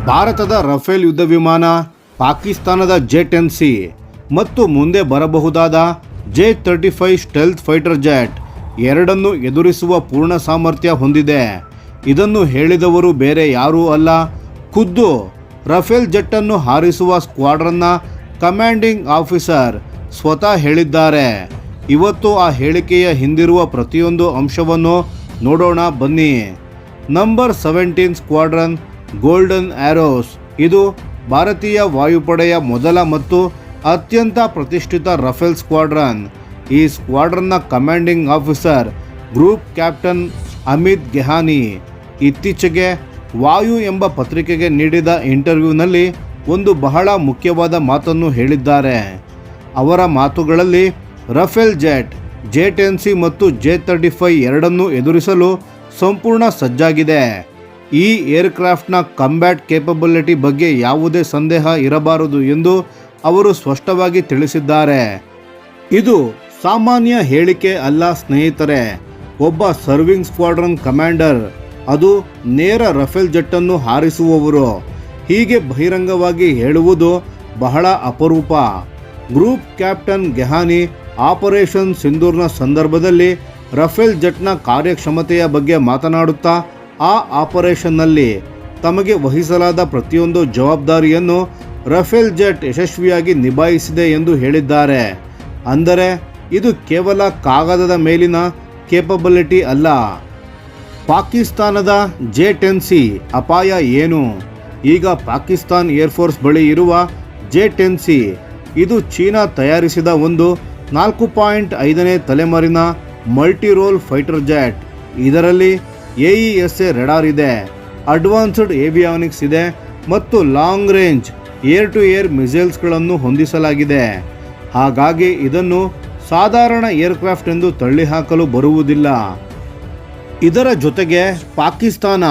ಭಾರತದ ರಫೇಲ್ ಯುದ್ಧ ವಿಮಾನ, ಪಾಕಿಸ್ತಾನದ ಜೆ-10ಸಿ ಮತ್ತು ಮುಂದೆ ಬರಬಹುದಾದ ಜೆ-35 ಸ್ಟೆಲ್ತ್ ಫೈಟರ್ ಜೆಟ್ ಎರಡನ್ನು ಎದುರಿಸುವ ಪೂರ್ಣ ಸಾಮರ್ಥ್ಯ ಹೊಂದಿದೆ. ಇದನ್ನು ಹೇಳಿದವರು ಬೇರೆ ಯಾರೂ ಅಲ್ಲ, ಖುದ್ದು ರಫೇಲ್ ಜೆಟ್ಟನ್ನು ಹಾರಿಸುವ ಸ್ಕ್ವಾಡ್ರನ್ನ ಕಮಾಂಡಿಂಗ್ ಆಫೀಸರ್ ಸ್ವತಃ ಹೇಳಿದ್ದಾರೆ. ಇವತ್ತು ಆ ಹೇಳಿಕೆಯ ಹಿಂದಿರುವ ಪ್ರತಿಯೊಂದು ಅಂಶವನ್ನು ನೋಡೋಣ ಬನ್ನಿ. Number 17 squadron golden arrows. ಇದು ಭಾರತೀಯ ವಾಯುಪಡೆಯ ಮೊದಲ ಮತ್ತು ಅತ್ಯಂತ ಪ್ರತಿಷ್ಠಿತ ರಫೇಲ್ ಸ್ಕ್ವಾಡ್ರನ್. ಈ ಸ್ಕ್ವಾಡ್ರನ್ನ commanding officer group captain Amit Gehani ಇತ್ತೀಚೆಗೆ ವಾಯು ಎಂಬ ಪತ್ರಿಕೆಗೆ ನೀಡಿದ ಇಂಟರ್ವ್ಯೂನಲ್ಲಿ ಒಂದು ಬಹಳ ಮುಖ್ಯವಾದ ಮಾತನ್ನು ಹೇಳಿದ್ದಾರೆ. ಅವರ ಮಾತುಗಳಲ್ಲಿ ರಫೇಲ್ ಜೆಟ್ ಜೆ-10ಸಿ ಮತ್ತು ಜೆ-35 ಎರಡನ್ನೂ ಎದುರಿಸಲು ಸಂಪೂರ್ಣ ಸಜ್ಜಾಗಿದೆ. ಈ ಏರ್ಕ್ರಾಫ್ಟ್ನ ಕಂಬ್ಯಾಟ್ ಕೇಪಬಿಲಿಟಿ ಬಗ್ಗೆ ಯಾವುದೇ ಸಂದೇಹ ಇರಬಾರದು ಎಂದು ಅವರು ಸ್ಪಷ್ಟವಾಗಿ ತಿಳಿಸಿದ್ದಾರೆ. ಇದು ಸಾಮಾನ್ಯ ಹೇಳಿಕೆ ಅಲ್ಲ ಸ್ನೇಹಿತರೆ. ಒಬ್ಬ ಸರ್ವಿಂಗ್ ಸ್ಕ್ವಾಡ್ರನ್ ಕಮಾಂಡರ್, ಅದು ನೇರ ರಫೇಲ್ ಜೆಟ್ಟನ್ನು ಹಾರಿಸುವವರು, ಹೀಗೆ ಬಹಿರಂಗವಾಗಿ ಹೇಳುವುದು ಬಹಳ ಅಪರೂಪ. ಗ್ರೂಪ್ ಕ್ಯಾಪ್ಟನ್ ಗೆಹಾನಿ ಆಪರೇಷನ್ ಸಿಂಧೂರ್ನ ಸಂದರ್ಭದಲ್ಲಿ ರಫೇಲ್ ಜೆಟ್ನ ಕಾರ್ಯಕ್ಷಮತೆಯ ಬಗ್ಗೆ ಮಾತನಾಡುತ್ತಾ, ಆ ಆಪರೇಷನ್ನಲ್ಲಿ ತಮಗೆ ವಹಿಸಲಾದ ಪ್ರತಿಯೊಂದು ಜವಾಬ್ದಾರಿಯನ್ನು ರಫೇಲ್ ಜೆಟ್ ಯಶಸ್ವಿಯಾಗಿ ನಿಭಾಯಿಸಿದೆ ಎಂದು ಹೇಳಿದ್ದಾರೆ. ಅಂದರೆ ಇದು ಕೇವಲ ಕಾಗದದ ಮೇಲಿನ ಕೇಪಬಿಲಿಟಿ ಅಲ್ಲ. ಪಾಕಿಸ್ತಾನದ ಜೆ-10ಸಿ ಅಪಾಯ ಏನು? ಈಗ ಪಾಕಿಸ್ತಾನ್ ಏರ್ಫೋರ್ಸ್ ಬಳಿ ಇರುವ ಜೆ-10ಸಿ ಇದು ಚೀನಾ ತಯಾರಿಸಿದ ಒಂದು 4.5ನೇ ತಲೆಮಾರಿನ ಮಲ್ಟಿ ರೋಲ್ ಫೈಟರ್ ಜೆಟ್. ಇದರಲ್ಲಿ AESA ರೆಡಾರ್ ಇದೆ, ಅಡ್ವಾನ್ಸ್ಡ್ ಏವಿಯಾನಿಕ್ಸ್ ಇದೆ ಮತ್ತು long range air to air ಮಿಸೈಲ್ಸ್ಗಳನ್ನು ಹೊಂದಿಸಲಾಗಿದೆ. ಹಾಗಾಗಿ ಇದನ್ನು ಸಾಧಾರಣ ಏರ್ಕ್ರಾಫ್ಟ್ ಎಂದು ತಳ್ಳಿಹಾಕಲು ಬರುವುದಿಲ್ಲ. ಇದರ ಜೊತೆಗೆ ಪಾಕಿಸ್ತಾನ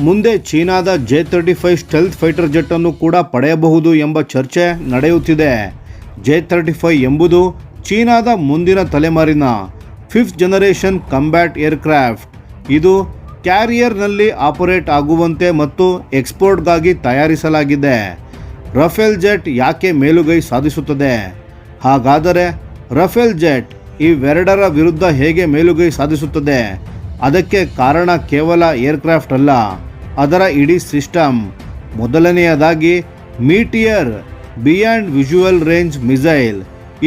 ಮುಂದೆ ಚೀನಾದ ಜೆ-35 ಸ್ಟೆಲ್ತ್ ಫೈಟರ್ ಜೆಟ್ ಅನ್ನು ಕೂಡ ಪಡೆಯಬಹುದು ಎಂಬ ಚರ್ಚೆ ನಡೆಯುತ್ತಿದೆ. ಜೆ-35 ಎಂಬುದು ಚೀನಾದ ಮುಂದಿನ ತಲೆಮಾರಿನ 5th ಜನರೇಷನ್ ಕಂಬ್ಯಾಟ್ ಏರ್ಕ್ರಾಫ್ಟ್. ಇದು ಕ್ಯಾರಿಯರ್ನಲ್ಲಿ ಆಪರೇಟ್ ಆಗುವಂತೆ ಮತ್ತು ಎಕ್ಸ್ಪೋರ್ಟ್ಗಾಗಿ ತಯಾರಿಸಲಾಗಿದೆ. ರಫೇಲ್ ಜೆಟ್ ಯಾಕೆ ಮೇಲುಗೈ ಸಾಧಿಸುತ್ತದೆ? ಹಾಗಾದರೆ ರಫೇಲ್ ಜೆಟ್ ಇವೆರಡರ ವಿರುದ್ಧ ಹೇಗೆ ಮೇಲುಗೈ ಸಾಧಿಸುತ್ತದೆ? ಅದಕ್ಕೆ ಕಾರಣ ಕೇವಲ ಏರ್ಕ್ರಾಫ್ಟ್ ಅಲ್ಲ, ಅದರ ಇಡೀ ಸಿಸ್ಟಮ್. ಮೊದಲನೆಯದಾಗಿ meteor beyond visual range missile.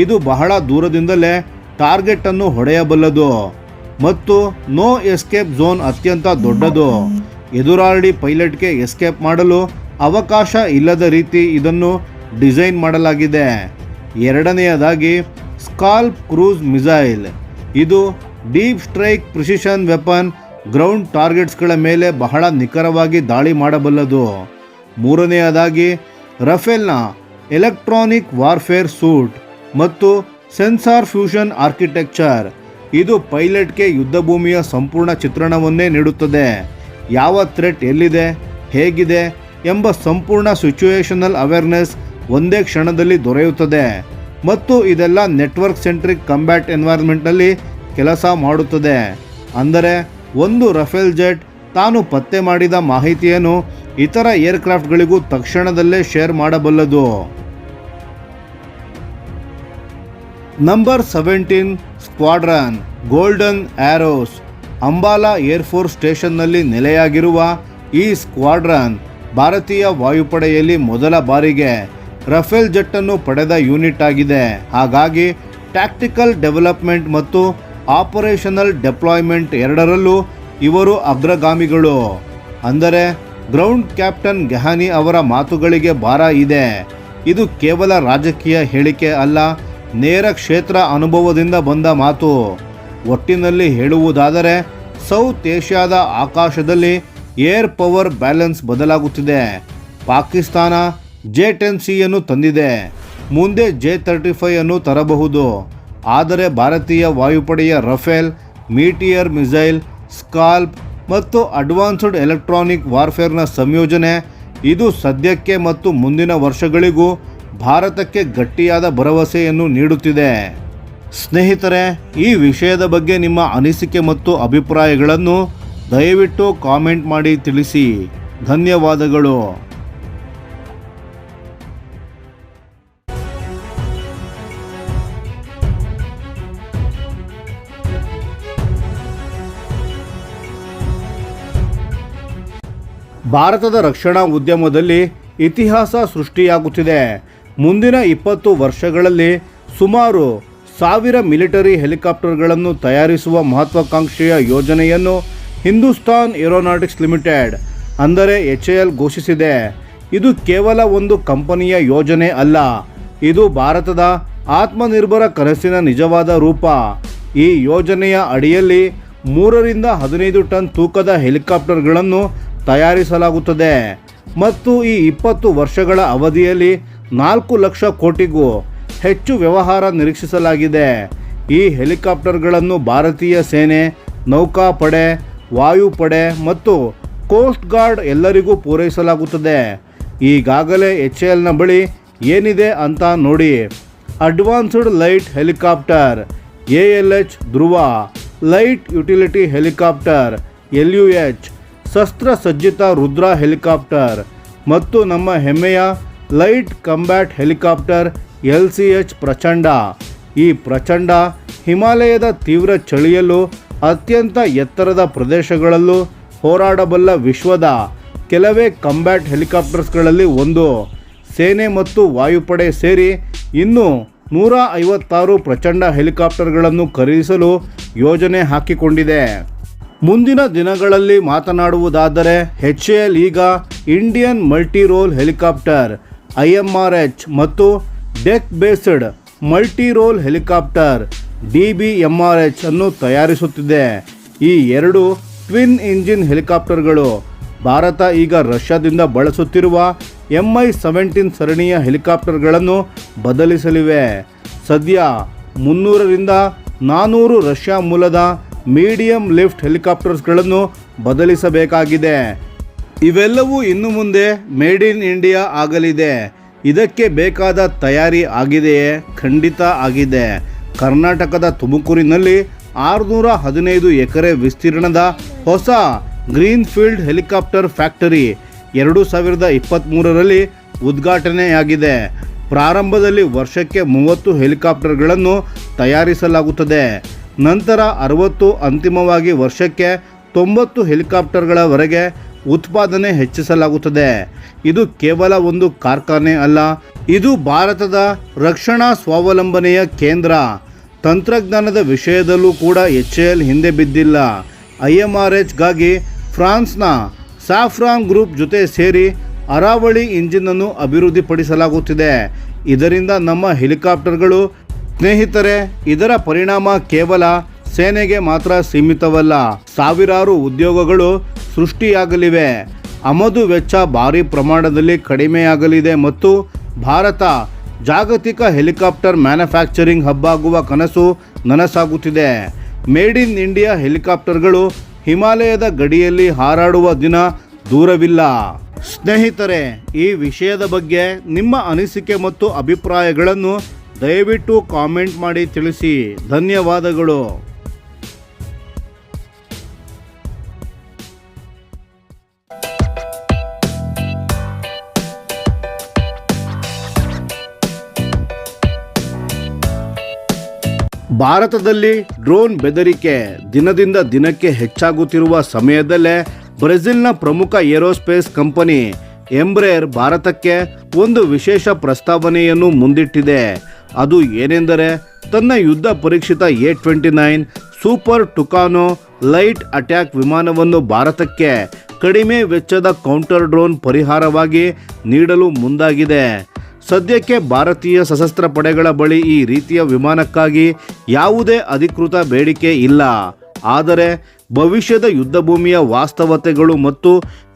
ಇದು ಬಹಳ ದೂರದಿಂದಲೇ ಟಾರ್ಗೆಟ್ ಅನ್ನು ಹೊಡೆಯಬಲ್ಲದು ಮತ್ತು ನೋ ಎಸ್ಕೇಪ್ ಝೋನ್ ಅತ್ಯಂತ ದೊಡ್ಡದು. ಎದುರಾಳಿ ಪೈಲಟ್ಗೆ ಎಸ್ಕೇಪ್ ಮಾಡಲು ಅವಕಾಶ ಇಲ್ಲದ ರೀತಿ ಇದನ್ನು ಡಿಸೈನ್ ಮಾಡಲಾಗಿದೆ. ಎರಡನೆಯದಾಗಿ ಸ್ಕಾಲ್ಪ್ ಕ್ರೂಸ್ ಮಿಸೈಲ್. ಇದು deep strike precision weapon, ground ಟಾರ್ಗೆಟ್ಸ್ಗಳ ಮೇಲೆ ಬಹಳ ನಿಖರವಾಗಿ ದಾಳಿ ಮಾಡಬಲ್ಲದು. ಮೂರನೆಯದಾಗಿ ರಫೇಲ್ನ ಎಲೆಕ್ಟ್ರಾನಿಕ್ ವಾರ್ಫೇರ್ ಸೂಟ್ ಮತ್ತು ಸೆನ್ಸಾರ್ ಫ್ಯೂಷನ್ ಆರ್ಕಿಟೆಕ್ಚರ್. ಇದು ಪೈಲಟ್ಗೆ ಯುದ್ಧಭೂಮಿಯ ಸಂಪೂರ್ಣ ಚಿತ್ರಣವನ್ನೇ ನೀಡುತ್ತದೆ. ಯಾವ ಥ್ರೆಟ್ ಎಲ್ಲಿದೆ, ಹೇಗಿದೆ ಎಂಬ ಸಂಪೂರ್ಣ ಸಿಚುಯೇಷನಲ್ ಅವೇರ್ನೆಸ್ ಒಂದೇ ಕ್ಷಣದಲ್ಲಿ ದೊರೆಯುತ್ತದೆ ಮತ್ತು ಇದೆಲ್ಲ ನೆಟ್ವರ್ಕ್ ಸೆಂಟ್ರಿಕ್ ಕಂಬ್ಯಾಟ್ ಎನ್ವೈರ್ಮೆಂಟ್ನಲ್ಲಿ ಕೆಲಸ ಮಾಡುತ್ತದೆ. ಅಂದರೆ ಒಂದು ರಫೇಲ್ ಜೆಟ್ ತಾನು ಪತ್ತೆ ಮಾಡಿದ ಮಾಹಿತಿಯನ್ನು ಇತರ ಏರ್ಕ್ರಾಫ್ಟ್ಗಳಿಗೂ ತಕ್ಷಣದಲ್ಲೇ ಶೇರ್ ಮಾಡಬಲ್ಲದು. Number 17 squadron golden arrows. Ambala air force ಸ್ಟೇಷನ್ನಲ್ಲಿ ನೆಲೆಯಾಗಿರುವ ಈ ಸ್ಕ್ವಾಡ್ರನ್ ಭಾರತೀಯ ವಾಯುಪಡೆಯಲ್ಲಿ ಮೊದಲ ಬಾರಿಗೆ ರಫೇಲ್ ಜೆಟ್ಟನ್ನು ಪಡೆದ ಯೂನಿಟ್ ಆಗಿದೆ. ಹಾಗಾಗಿ ಟ್ಯಾಕ್ಟಿಕಲ್ ಡೆವಲಪ್ಮೆಂಟ್ ಮತ್ತು ಆಪರೇಷನಲ್ ಡೆಪ್ಲಾಯ್ಮೆಂಟ್ ಎರಡರಲ್ಲೂ ಇವರು ಅಗ್ರಗಾಮಿಗಳು. ಅಂದರೆ ಗ್ರೌಂಡ್ ಕ್ಯಾಪ್ಟನ್ ಗೆಹಾನಿ ಅವರ ಮಾತುಗಳಿಗೆ ಭಾರ ಇದೆ. ಇದು ಕೇವಲ ರಾಜಕೀಯ ಹೇಳಿಕೆ ಅಲ್ಲ, ನೇರ ಕ್ಷೇತ್ರ ಅನುಭವದಿಂದ ಬಂದ ಮಾತು. ಒಟ್ಟಿನಲ್ಲಿ ಹೇಳುವುದಾದರೆ ಸೌತ್ ಏಷ್ಯಾದ ಆಕಾಶದಲ್ಲಿ ಏರ್ ಪವರ್ ಬ್ಯಾಲೆನ್ಸ್ ಬದಲಾಗುತ್ತಿದೆ. ಪಾಕಿಸ್ತಾನ ಜೆ-10ಸಿಯನ್ನು ತಂದಿದೆ, ಮುಂದೆ ಜೆ-35 ಅನ್ನು ತರಬಹುದು. ಆದರೆ ಭಾರತೀಯ ವಾಯುಪಡೆಯ ರಫೇಲ್, ಮೀಟಿಯರ್ ಮಿಸೈಲ್, ಸ್ಕಾಲ್ಪ್ ಮತ್ತು ಅಡ್ವಾನ್ಸ್ಡ್ ಎಲೆಕ್ಟ್ರಾನಿಕ್ ವಾರ್ಫೇರ್ನ ಸಂಯೋಜನೆ ಇದು ಸದ್ಯಕ್ಕೆ ಮತ್ತು ಮುಂದಿನ ವರ್ಷಗಳಿಗೂ ಭಾರತಕ್ಕೆ ಗಟ್ಟಿಯಾದ ಭರವಸೆಯನ್ನು ನೀಡುತ್ತಿದೆ. ಸ್ನೇಹಿತರೆ, ಈ ವಿಷಯದ ಬಗ್ಗೆ ನಿಮ್ಮ ಅನಿಸಿಕೆ ಮತ್ತು ಅಭಿಪ್ರಾಯಗಳನ್ನು ದಯವಿಟ್ಟು ಕಾಮೆಂಟ್ ಮಾಡಿ ತಿಳಿಸಿ. ಧನ್ಯವಾದಗಳು. ಭಾರತದ ರಕ್ಷಣಾ ಉದ್ಯಮದಲ್ಲಿ ಇತಿಹಾಸ ಸೃಷ್ಟಿಯಾಗುತ್ತಿದೆ. ಮುಂದಿನ 20 ವರ್ಷಗಳಲ್ಲಿ ಸುಮಾರು 1000 ಮಿಲಿಟರಿ ಹೆಲಿಕಾಪ್ಟರ್ಗಳನ್ನು ತಯಾರಿಸುವ ಮಹತ್ವಾಕಾಂಕ್ಷೆಯ ಯೋಜನೆಯನ್ನು ಹಿಂದೂಸ್ತಾನ್ ಏರೋನಾಟಿಕ್ಸ್ ಲಿಮಿಟೆಡ್ ಅಂದರೆ HAL ಘೋಷಿಸಿದೆ. ಇದು ಕೇವಲ ಒಂದು ಕಂಪನಿಯ ಯೋಜನೆ ಅಲ್ಲ, ಇದು ಭಾರತದ ಆತ್ಮನಿರ್ಭರ ಕನಸಿನ ನಿಜವಾದ ರೂಪ. ಈ ಯೋಜನೆಯ ಅಡಿಯಲ್ಲಿ 3 ರಿಂದ 15 ಟನ್ ತೂಕದ ಹೆಲಿಕಾಪ್ಟರ್ಗಳನ್ನು ತಯಾರಿಸಲಾಗುತ್ತದೆ ಮತ್ತು ಈ 20 ವರ್ಷಗಳ ಅವಧಿಯಲ್ಲಿ 4 ಲಕ್ಷ ಕೋಟಿಗೂ ಹೆಚ್ಚು ವ್ಯವಹಾರ ನಿರೀಕ್ಷಿಸಲಾಗಿದೆ. ಈ ಹೆಲಿಕಾಪ್ಟರ್ಗಳನ್ನು ಭಾರತೀಯ ಸೇನೆ, ನೌಕಾಪಡೆ, ವಾಯುಪಡೆ ಮತ್ತು ಕೋಸ್ಟ್ ಗಾರ್ಡ್ ಎಲ್ಲರಿಗೂ ಪೂರೈಸಲಾಗುತ್ತದೆ. ಈಗಾಗಲೇ HALನ ಬಳಿ ಏನಿದೆ ಅಂತ ನೋಡಿ. Advanced light helicopter ALH Dhruv, light utility helicopter LUH, ಶಸ್ತ್ರಸಜ್ಜಿತ ರುದ್ರ ಹೆಲಿಕಾಪ್ಟರ್ ಮತ್ತು ನಮ್ಮ ಹೆಮ್ಮೆಯ ಲೈಟ್ ಕಂಬ್ಯಾಟ್ ಹೆಲಿಕಾಪ್ಟರ್ LCH ಪ್ರಚಂಡ. ಈ ಪ್ರಚಂಡ ಹಿಮಾಲಯದ ತೀವ್ರ ಚಳಿಯಲ್ಲೂ ಅತ್ಯಂತ ಎತ್ತರದ ಪ್ರದೇಶಗಳಲ್ಲೂ ಹೋರಾಡಬಲ್ಲ ವಿಶ್ವದ ಕೆಲವೇ ಕಂಬ್ಯಾಟ್ ಹೆಲಿಕಾಪ್ಟರ್ಸ್ಗಳಲ್ಲಿ ಒಂದು. ಸೇನೆ ಮತ್ತು ವಾಯುಪಡೆ ಸೇರಿ ಇನ್ನೂ 156 ಪ್ರಚಂಡ ಹೆಲಿಕಾಪ್ಟರ್ಗಳನ್ನು ಖರೀದಿಸಲು ಯೋಜನೆ ಹಾಕಿಕೊಂಡಿದೆ. ಮುಂದಿನ ದಿನಗಳಲ್ಲಿ ಮಾತನಾಡುವುದಾದರೆ HAL ಈಗ Indian multi role helicopter IMRH ಮತ್ತು deck based multi role helicopter DBMRH ಅನ್ನು ತಯಾರಿಸುತ್ತಿದೆ. ಈ 2 ಟ್ವಿನ್ ಇಂಜಿನ್ ಹೆಲಿಕಾಪ್ಟರ್ಗಳು ಭಾರತ ಈಗ ರಷ್ಯಾದಿಂದ ಬಳಸುತ್ತಿರುವ Mi-17 ಸರಣಿಯ ಹೆಲಿಕಾಪ್ಟರ್ಗಳನ್ನು ಬದಲಿಸಲಿವೆ. ಸದ್ಯ 300 ರಿಂದ 400 ರಷ್ಯಾ ಮೂಲದ ಮೀಡಿಯಂ ಲಿಫ್ಟ್ ಹೆಲಿಕಾಪ್ಟರ್ಸ್ಗಳನ್ನು ಬದಲಿಸಬೇಕಾಗಿದೆ. ಇವೆಲ್ಲವೂ ಇನ್ನು ಮುಂದೆ ಮೇಡ್ ಇನ್ ಇಂಡಿಯಾ ಆಗಲಿದೆ. ಇದಕ್ಕೆ ಬೇಕಾದ ತಯಾರಿ ಆಗಿದೆಯೇ? ಖಂಡಿತ ಆಗಿದೆ. ಕರ್ನಾಟಕದ ತುಮಕೂರಿನಲ್ಲಿ 615 ಎಕರೆ ವಿಸ್ತೀರ್ಣದ ಹೊಸ ಗ್ರೀನ್ ಫೀಲ್ಡ್ ಹೆಲಿಕಾಪ್ಟರ್ ಫ್ಯಾಕ್ಟರಿ 2023ರಲ್ಲಿ ಉದ್ಘಾಟನೆಯಾಗಿದೆ. ಪ್ರಾರಂಭದಲ್ಲಿ ವರ್ಷಕ್ಕೆ 30 ಹೆಲಿಕಾಪ್ಟರ್ಗಳನ್ನು ತಯಾರಿಸಲಾಗುತ್ತದೆ. ನಂತರ 60, ಅಂತಿಮವಾಗಿ ವರ್ಷಕ್ಕೆ 90 ಹೆಲಿಕಾಪ್ಟರ್ಗಳವರೆಗೆ ಉತ್ಪಾದನೆ ಹೆಚ್ಚಿಸಲಾಗುತ್ತದೆ. ಇದು ಕೇವಲ ಒಂದು ಕಾರ್ಖಾನೆ ಅಲ್ಲ, ಇದು ಭಾರತದ ರಕ್ಷಣಾ ಸ್ವಾವಲಂಬನೆಯ ಕೇಂದ್ರ. ತಂತ್ರಜ್ಞಾನದ ವಿಷಯದಲ್ಲೂ ಕೂಡ HAL ಹಿಂದೆ ಬಿದ್ದಿಲ್ಲ. IMRHಗಾಗಿ ಫ್ರಾನ್ಸ್ನ ಸಾಫ್ರಾನ್ ಗ್ರೂಪ್ ಜೊತೆ ಸೇರಿ ಅರಾವಳಿ ಇಂಜಿನನ್ನು ಅಭಿವೃದ್ಧಿಪಡಿಸಲಾಗುತ್ತಿದೆ. ಇದರಿಂದ ನಮ್ಮ ಹೆಲಿಕಾಪ್ಟರ್ಗಳು ಸ್ನೇಹಿತರೆ, ಇದರ ಪರಿಣಾಮ ಕೇವಲ ಸೇನೆಗೆ ಮಾತ್ರ ಸೀಮಿತವಲ್ಲ, ಸಾವಿರಾರು ಉದ್ಯೋಗಗಳು ಸೃಷ್ಟಿಯಾಗಲಿವೆ. ಆಮದು ವೆಚ್ಚ ಭಾರಿ ಪ್ರಮಾಣದಲ್ಲಿ ಕಡಿಮೆಯಾಗಲಿದೆ ಮತ್ತು ಭಾರತ ಜಾಗತಿಕ ಹೆಲಿಕಾಪ್ಟರ್ ಮ್ಯಾನುಫ್ಯಾಕ್ಚರಿಂಗ್ ಹಬ್ ಆಗುವ ಕನಸು ನನಸಾಗುತ್ತಿದೆ. ಮೇಡ್ ಇನ್ ಇಂಡಿಯಾ ಹೆಲಿಕಾಪ್ಟರ್ಗಳು ಹಿಮಾಲಯದ ಗಡಿಯಲ್ಲಿ ಹಾರಾಡುವ ದಿನ ದೂರವಿಲ್ಲ. ಸ್ನೇಹಿತರೆ, ಈ ವಿಷಯದ ಬಗ್ಗೆ ನಿಮ್ಮ ಅನಿಸಿಕೆ ಮತ್ತು ಅಭಿಪ್ರಾಯಗಳನ್ನು ದಯವಿಟ್ಟು ಕಾಮೆಂಟ್ ಮಾಡಿ ತಿಳಿಸಿ. ಧನ್ಯವಾದಗಳು. ಭಾರತದಲ್ಲಿ ಡ್ರೋನ್ ಬೆದರಿಕೆ ದಿನದಿಂದ ದಿನಕ್ಕೆ ಹೆಚ್ಚಾಗುತ್ತಿರುವ ಸಮಯದಲ್ಲೇ ಬ್ರೆಜಿಲ್ನ ಪ್ರಮುಖ ಏರೋಸ್ಪೇಸ್ ಕಂಪನಿ ಎಂಬ್ರೇರ್ ಭಾರತಕ್ಕೆ ಒಂದು ವಿಶೇಷ ಪ್ರಸ್ತಾವನೆಯನ್ನು ಮುಂದಿಟ್ಟಿದೆ. ಅದು ಏನೆಂದರೆ, ತನ್ನ ಯುದ್ಧ ಪರೀಕ್ಷಿತ A-29 ಸೂಪರ್ ಟುಕಾನೋ ಲೈಟ್ ಅಟ್ಯಾಕ್ ವಿಮಾನವನ್ನು ಭಾರತಕ್ಕೆ ಕಡಿಮೆ ವೆಚ್ಚದ ಕೌಂಟರ್ ಡ್ರೋನ್ ಪರಿಹಾರವಾಗಿ ನೀಡಲು ಮುಂದಾಗಿದೆ. ಸದ್ಯಕ್ಕೆ ಭಾರತೀಯ ಸಶಸ್ತ್ರ ಪಡೆಗಳ ಬಳಿ ಈ ರೀತಿಯ ವಿಮಾನಕ್ಕಾಗಿ ಯಾವುದೇ ಅಧಿಕೃತ ಬೇಡಿಕೆ ಇಲ್ಲ. ಆದರೆ ಭವಿಷ್ಯದ ಯುದ್ಧಭೂಮಿಯ ವಾಸ್ತವತೆಗಳು ಮತ್ತು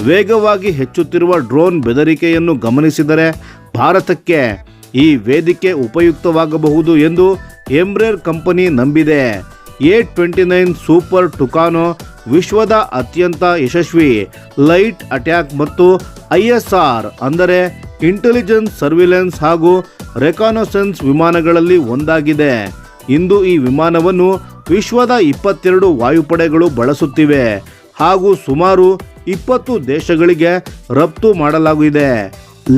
ವೇಗವಾಗಿ ಹೆಚ್ಚುತ್ತಿರುವ ಡ್ರೋನ್ ಬೆದರಿಕೆಯನ್ನು ಗಮನಿಸಿದರೆ ಭಾರತಕ್ಕೆ ಈ ವೇದಿಕೆ ಉಪಯುಕ್ತವಾಗಬಹುದು ಎಂದು ಎಂಬ್ರೇರ್ ಕಂಪನಿ ನಂಬಿದೆ. A-29 ಸೂಪರ್ ಟುಕಾನೋ ವಿಶ್ವದ ಅತ್ಯಂತ ಯಶಸ್ವಿ ಲೈಟ್ ಅಟ್ಯಾಕ್ ಮತ್ತು ISR ಅಂದರೆ ಇಂಟೆಲಿಜೆನ್ಸ್, ಸರ್ವಿಲೆನ್ಸ್ ಹಾಗೂ ರೆಕಾನೋಸೆನ್ಸ್ ವಿಮಾನಗಳಲ್ಲಿ ಒಂದಾಗಿದೆ. ಇಂದು ಈ ವಿಮಾನವನ್ನು ವಿಶ್ವದ 22 ವಾಯುಪಡೆಗಳು ಬಳಸುತ್ತಿವೆ ಹಾಗೂ ಸುಮಾರು 20 ದೇಶಗಳಿಗೆ ರಫ್ತು ಮಾಡಲಾಗಿದೆ.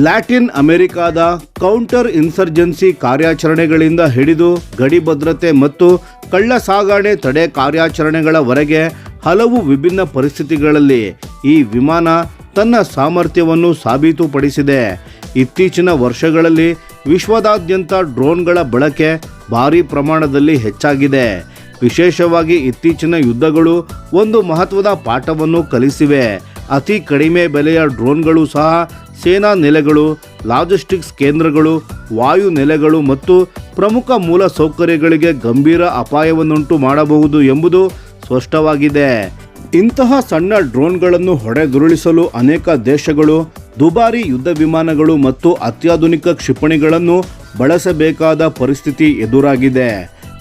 ಲ್ಯಾಟಿನ್ ಅಮೆರಿಕಾದ ಕೌಂಟರ್ ಇನ್ಸರ್ಜೆನ್ಸಿ ಕಾರ್ಯಾಚರಣೆಗಳಿಂದ ಹಿಡಿದು ಗಡಿ ಭದ್ರತೆ ಮತ್ತು ಕಳ್ಳ ಸಾಗಣೆ ತಡೆ ಕಾರ್ಯಾಚರಣೆಗಳವರೆಗೆ ಹಲವು ವಿಭಿನ್ನ ಪರಿಸ್ಥಿತಿಗಳಲ್ಲಿ ಈ ವಿಮಾನ ತನ್ನ ಸಾಮರ್ಥ್ಯವನ್ನು ಸಾಬೀತುಪಡಿಸಿದೆ. ಇತ್ತೀಚಿನ ವರ್ಷಗಳಲ್ಲಿ ವಿಶ್ವದಾದ್ಯಂತ ಡ್ರೋನ್ಗಳ ಬಳಕೆ ಭಾರೀ ಪ್ರಮಾಣದಲ್ಲಿ ಹೆಚ್ಚಾಗಿದೆ. ವಿಶೇಷವಾಗಿ ಇತ್ತೀಚಿನ ಯುದ್ಧಗಳು ಒಂದು ಮಹತ್ವದ ಪಾಠವನ್ನು ಕಲಿಸಿವೆ. ಅತಿ ಕಡಿಮೆ ಬೆಲೆಯ ಡ್ರೋನ್ಗಳು ಸಹ ಸೇನಾ ನೆಲೆಗಳು, ಲಾಜಿಸ್ಟಿಕ್ಸ್ ಕೇಂದ್ರಗಳು, ವಾಯು ನೆಲೆಗಳು ಮತ್ತು ಪ್ರಮುಖ ಮೂಲ ಸೌಕರ್ಯಗಳಿಗೆ ಗಂಭೀರ ಅಪಾಯವನ್ನುಂಟು ಮಾಡಬಹುದು ಎಂಬುದು ಸ್ಪಷ್ಟವಾಗಿದೆ. ಇಂತಹ ಸಣ್ಣ ಡ್ರೋನ್ಗಳನ್ನು ಹೊಡೆದುರುಳಿಸಲು ಅನೇಕ ದೇಶಗಳು ದುಬಾರಿ ಯುದ್ಧ ವಿಮಾನಗಳು ಮತ್ತು ಅತ್ಯಾಧುನಿಕ ಕ್ಷಿಪಣಿಗಳನ್ನು ಬಳಸಬೇಕಾದ ಪರಿಸ್ಥಿತಿ ಎದುರಾಗಿದೆ.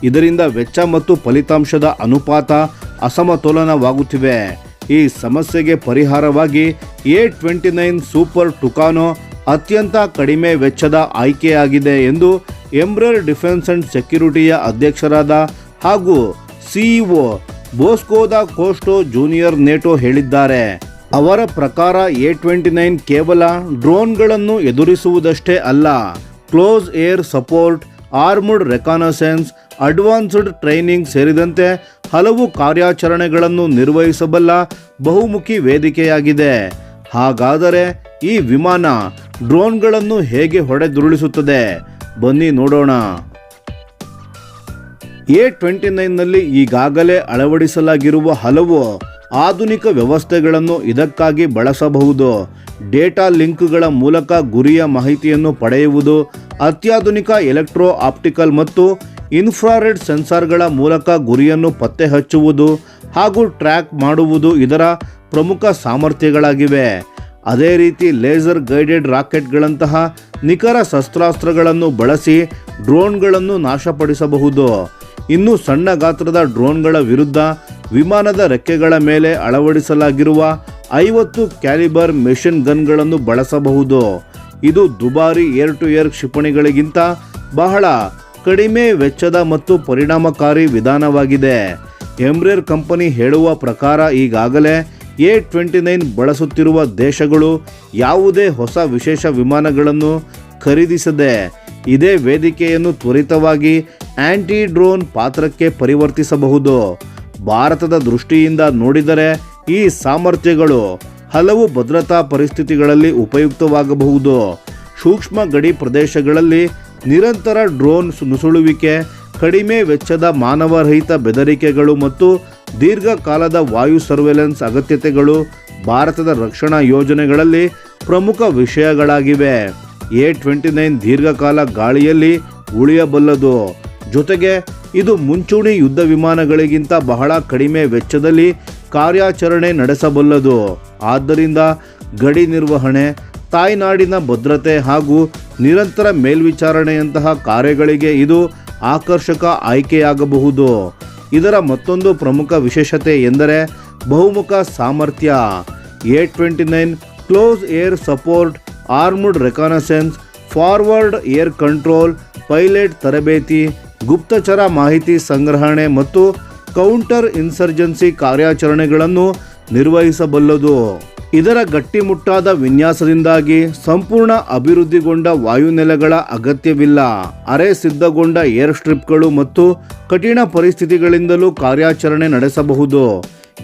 ಇದರಿಂದ ವೆಚ್ಚ ಮತ್ತು ಫಲಿತಾಂಶದ ಅನುಪಾತ ಅಸಮತೋಲನವಾಗುತ್ತಿವೆ. ಈ ಸಮಸ್ಯೆಗೆ ಪರಿಹಾರವಾಗಿ A-29 ಸೂಪರ್ ಟುಕಾನೋ ಅತ್ಯಂತ ಕಡಿಮೆ ವೆಚ್ಚದ ಆಯ್ಕೆಯಾಗಿದೆ ಎಂದು ಎಂಬ್ರೇರ್ ಡಿಫೆನ್ಸ್ ಅಂಡ್ ಸೆಕ್ಯುರಿಟಿಯ ಅಧ್ಯಕ್ಷರಾದ ಹಾಗೂ CEO Bosco da Costa junior Neto ಹೇಳಿದ್ದಾರೆ. ಅವರ ಪ್ರಕಾರ A-29 ಕೇವಲ ಡ್ರೋನ್ಗಳನ್ನು ಎದುರಿಸುವುದಷ್ಟೇ ಅಲ್ಲ, close air support, armoured reconnaissance, advanced training ಸೇರಿದಂತೆ ಹಲವು ಕಾರ್ಯಾಚರಣೆಗಳನ್ನು ನಿರ್ವಹಿಸಬಲ್ಲ ಬಹುಮುಖಿ ವೇದಿಕೆಯಾಗಿದೆ. ಹಾಗಾದರೆ ಈ ವಿಮಾನ ಡ್ರೋನ್ಗಳನ್ನು ಹೇಗೆ ಹೊಡೆದುರುಳಿಸುತ್ತದೆ? ಬನ್ನಿ ನೋಡೋಣ. A-29ನಲ್ಲಿ ಈಗಾಗಲೇ ಅಳವಡಿಸಲಾಗಿರುವ ಹಲವು ಆಧುನಿಕ ವ್ಯವಸ್ಥೆಗಳನ್ನು ಇದಕ್ಕಾಗಿ ಬಳಸಬಹುದು. ಡೇಟಾ ಲಿಂಕ್ಗಳ ಮೂಲಕ ಗುರಿಯ ಮಾಹಿತಿಯನ್ನು ಪಡೆಯುವುದು, ಅತ್ಯಾಧುನಿಕ ಎಲೆಕ್ಟ್ರೋ ಆಪ್ಟಿಕಲ್ ಮತ್ತು ಇನ್ಫ್ರಾರೆಡ್ ಸೆನ್ಸಾರ್ಗಳ ಮೂಲಕ ಗುರಿಯನ್ನು ಪತ್ತೆ ಹಚ್ಚುವುದು ಹಾಗೂ ಟ್ರ್ಯಾಕ್ ಮಾಡುವುದು ಇದರ ಪ್ರಮುಖ ಸಾಮರ್ಥ್ಯಗಳಾಗಿವೆ. ಅದೇ ರೀತಿ ಲೇಸರ್ ಗೈಡೆಡ್ ರಾಕೆಟ್ಗಳಂತಹ ನಿಖರ ಶಸ್ತ್ರಾಸ್ತ್ರಗಳನ್ನು ಬಳಸಿ ಡ್ರೋನ್ಗಳನ್ನು ನಾಶಪಡಿಸಬಹುದು. ಇನ್ನು ಸಣ್ಣ ಗಾತ್ರದ ಡ್ರೋನ್ಗಳ ವಿರುದ್ಧ ವಿಮಾನದ ರೆಕ್ಕೆಗಳ ಮೇಲೆ ಅಳವಡಿಸಲಾಗಿರುವ 50 ಕ್ಯಾಲಿಬರ್ ಮೆಷಿನ್ ಗನ್ಗಳನ್ನು ಬಳಸಬಹುದು. ಇದು ದುಬಾರಿ ಏರ್ ಟು ಏರ್ ಕ್ಷಿಪಣಿಗಳಿಗಿಂತ ಬಹಳ ಕಡಿಮೆ ವೆಚ್ಚದ ಮತ್ತು ಪರಿಣಾಮಕಾರಿ ವಿಧಾನವಾಗಿದೆ. ಎಂಬ್ರೇರ್ ಕಂಪನಿ ಹೇಳುವ ಪ್ರಕಾರ ಈಗಾಗಲೇ A-29 ಬಳಸುತ್ತಿರುವ ದೇಶಗಳು ಯಾವುದೇ ಹೊಸ ವಿಶೇಷ ವಿಮಾನಗಳನ್ನು ಖರೀದಿಸದೆ ಇದೇ ವೇದಿಕೆಯನ್ನು ತ್ವರಿತವಾಗಿ ಆಂಟಿ ಡ್ರೋನ್ ಪಾತ್ರಕ್ಕೆ ಪರಿವರ್ತಿಸಬಹುದು. ಭಾರತದ ದೃಷ್ಟಿಯಿಂದ ನೋಡಿದರೆ ಈ ಸಾಮರ್ಥ್ಯಗಳು ಹಲವು ಭದ್ರತಾ ಪರಿಸ್ಥಿತಿಗಳಲ್ಲಿ ಉಪಯುಕ್ತವಾಗಬಹುದು. ಸೂಕ್ಷ್ಮ ಗಡಿ ಪ್ರದೇಶಗಳಲ್ಲಿ ನಿರಂತರ ಡ್ರೋನ್ ನುಸುಳುವಿಕೆ, ಕಡಿಮೆ ವೆಚ್ಚದ ಮಾನವರಹಿತ ಬೆದರಿಕೆಗಳು ಮತ್ತು ದೀರ್ಘಕಾಲದ ವಾಯು ಸರ್ವೆಲೆನ್ಸ್ ಅಗತ್ಯತೆಗಳು ಭಾರತದ ರಕ್ಷಣಾ ಯೋಜನೆಗಳಲ್ಲಿ ಪ್ರಮುಖ ವಿಷಯಗಳಾಗಿವೆ. A-29 ದೀರ್ಘಕಾಲ ಗಾಳಿಯಲ್ಲಿ ಉಳಿಯಬಲ್ಲದು. ಜೊತೆಗೆ ಇದು ಮುಂಚೂಣಿ ಯುದ್ಧ ವಿಮಾನಗಳಿಗಿಂತ ಬಹಳ ಕಡಿಮೆ ವೆಚ್ಚದಲ್ಲಿ ಕಾರ್ಯಾಚರಣೆ ನಡೆಸಬಲ್ಲದು. ಆದ್ದರಿಂದ ಗಡಿ ನಿರ್ವಹಣೆ, ತಾಯ್ನಾಡಿನ ಭದ್ರತೆ ಹಾಗೂ ನಿರಂತರ ಮೇಲ್ವಿಚಾರಣೆಯಂತಹ ಕಾರ್ಯಗಳಿಗೆ ಇದು ಆಕರ್ಷಕ ಆಯ್ಕೆಯಾಗಬಹುದು. ಇದರ ಮತ್ತೊಂದು ಪ್ರಮುಖ ವಿಶೇಷತೆ ಎಂದರೆ ಬಹುಮುಖ ಸಾಮರ್ಥ್ಯ. A-29 close air support, armoured reconnaissance, forward air control, pilot ತರಬೇತಿ, ಗುಪ್ತಚರ ಮಾಹಿತಿ ಸಂಗ್ರಹಣೆ ಮತ್ತು ಕೌಂಟರ್ ಇನ್ಸರ್ಜೆನ್ಸಿ ಕಾರ್ಯಾಚರಣೆಗಳನ್ನು ನಿರ್ವಹಿಸಬಲ್ಲದು. ಇದರ ಗಟ್ಟಿಮುಟ್ಟಾದ ವಿನ್ಯಾಸದಿಂದಾಗಿ ಸಂಪೂರ್ಣ ಅಭಿವೃದ್ಧಿಗೊಂಡ ವಾಯುನೆಲೆಗಳ ಅಗತ್ಯವಿಲ್ಲ. ಅರೆ ಸಿದ್ಧಗೊಂಡ ಏರ್ ಸ್ಟ್ರಿಪ್ಗಳು ಮತ್ತು ಕಠಿಣ ಪರಿಸ್ಥಿತಿಗಳಿಂದಲೂ ಕಾರ್ಯಾಚರಣೆ ನಡೆಸಬಹುದು.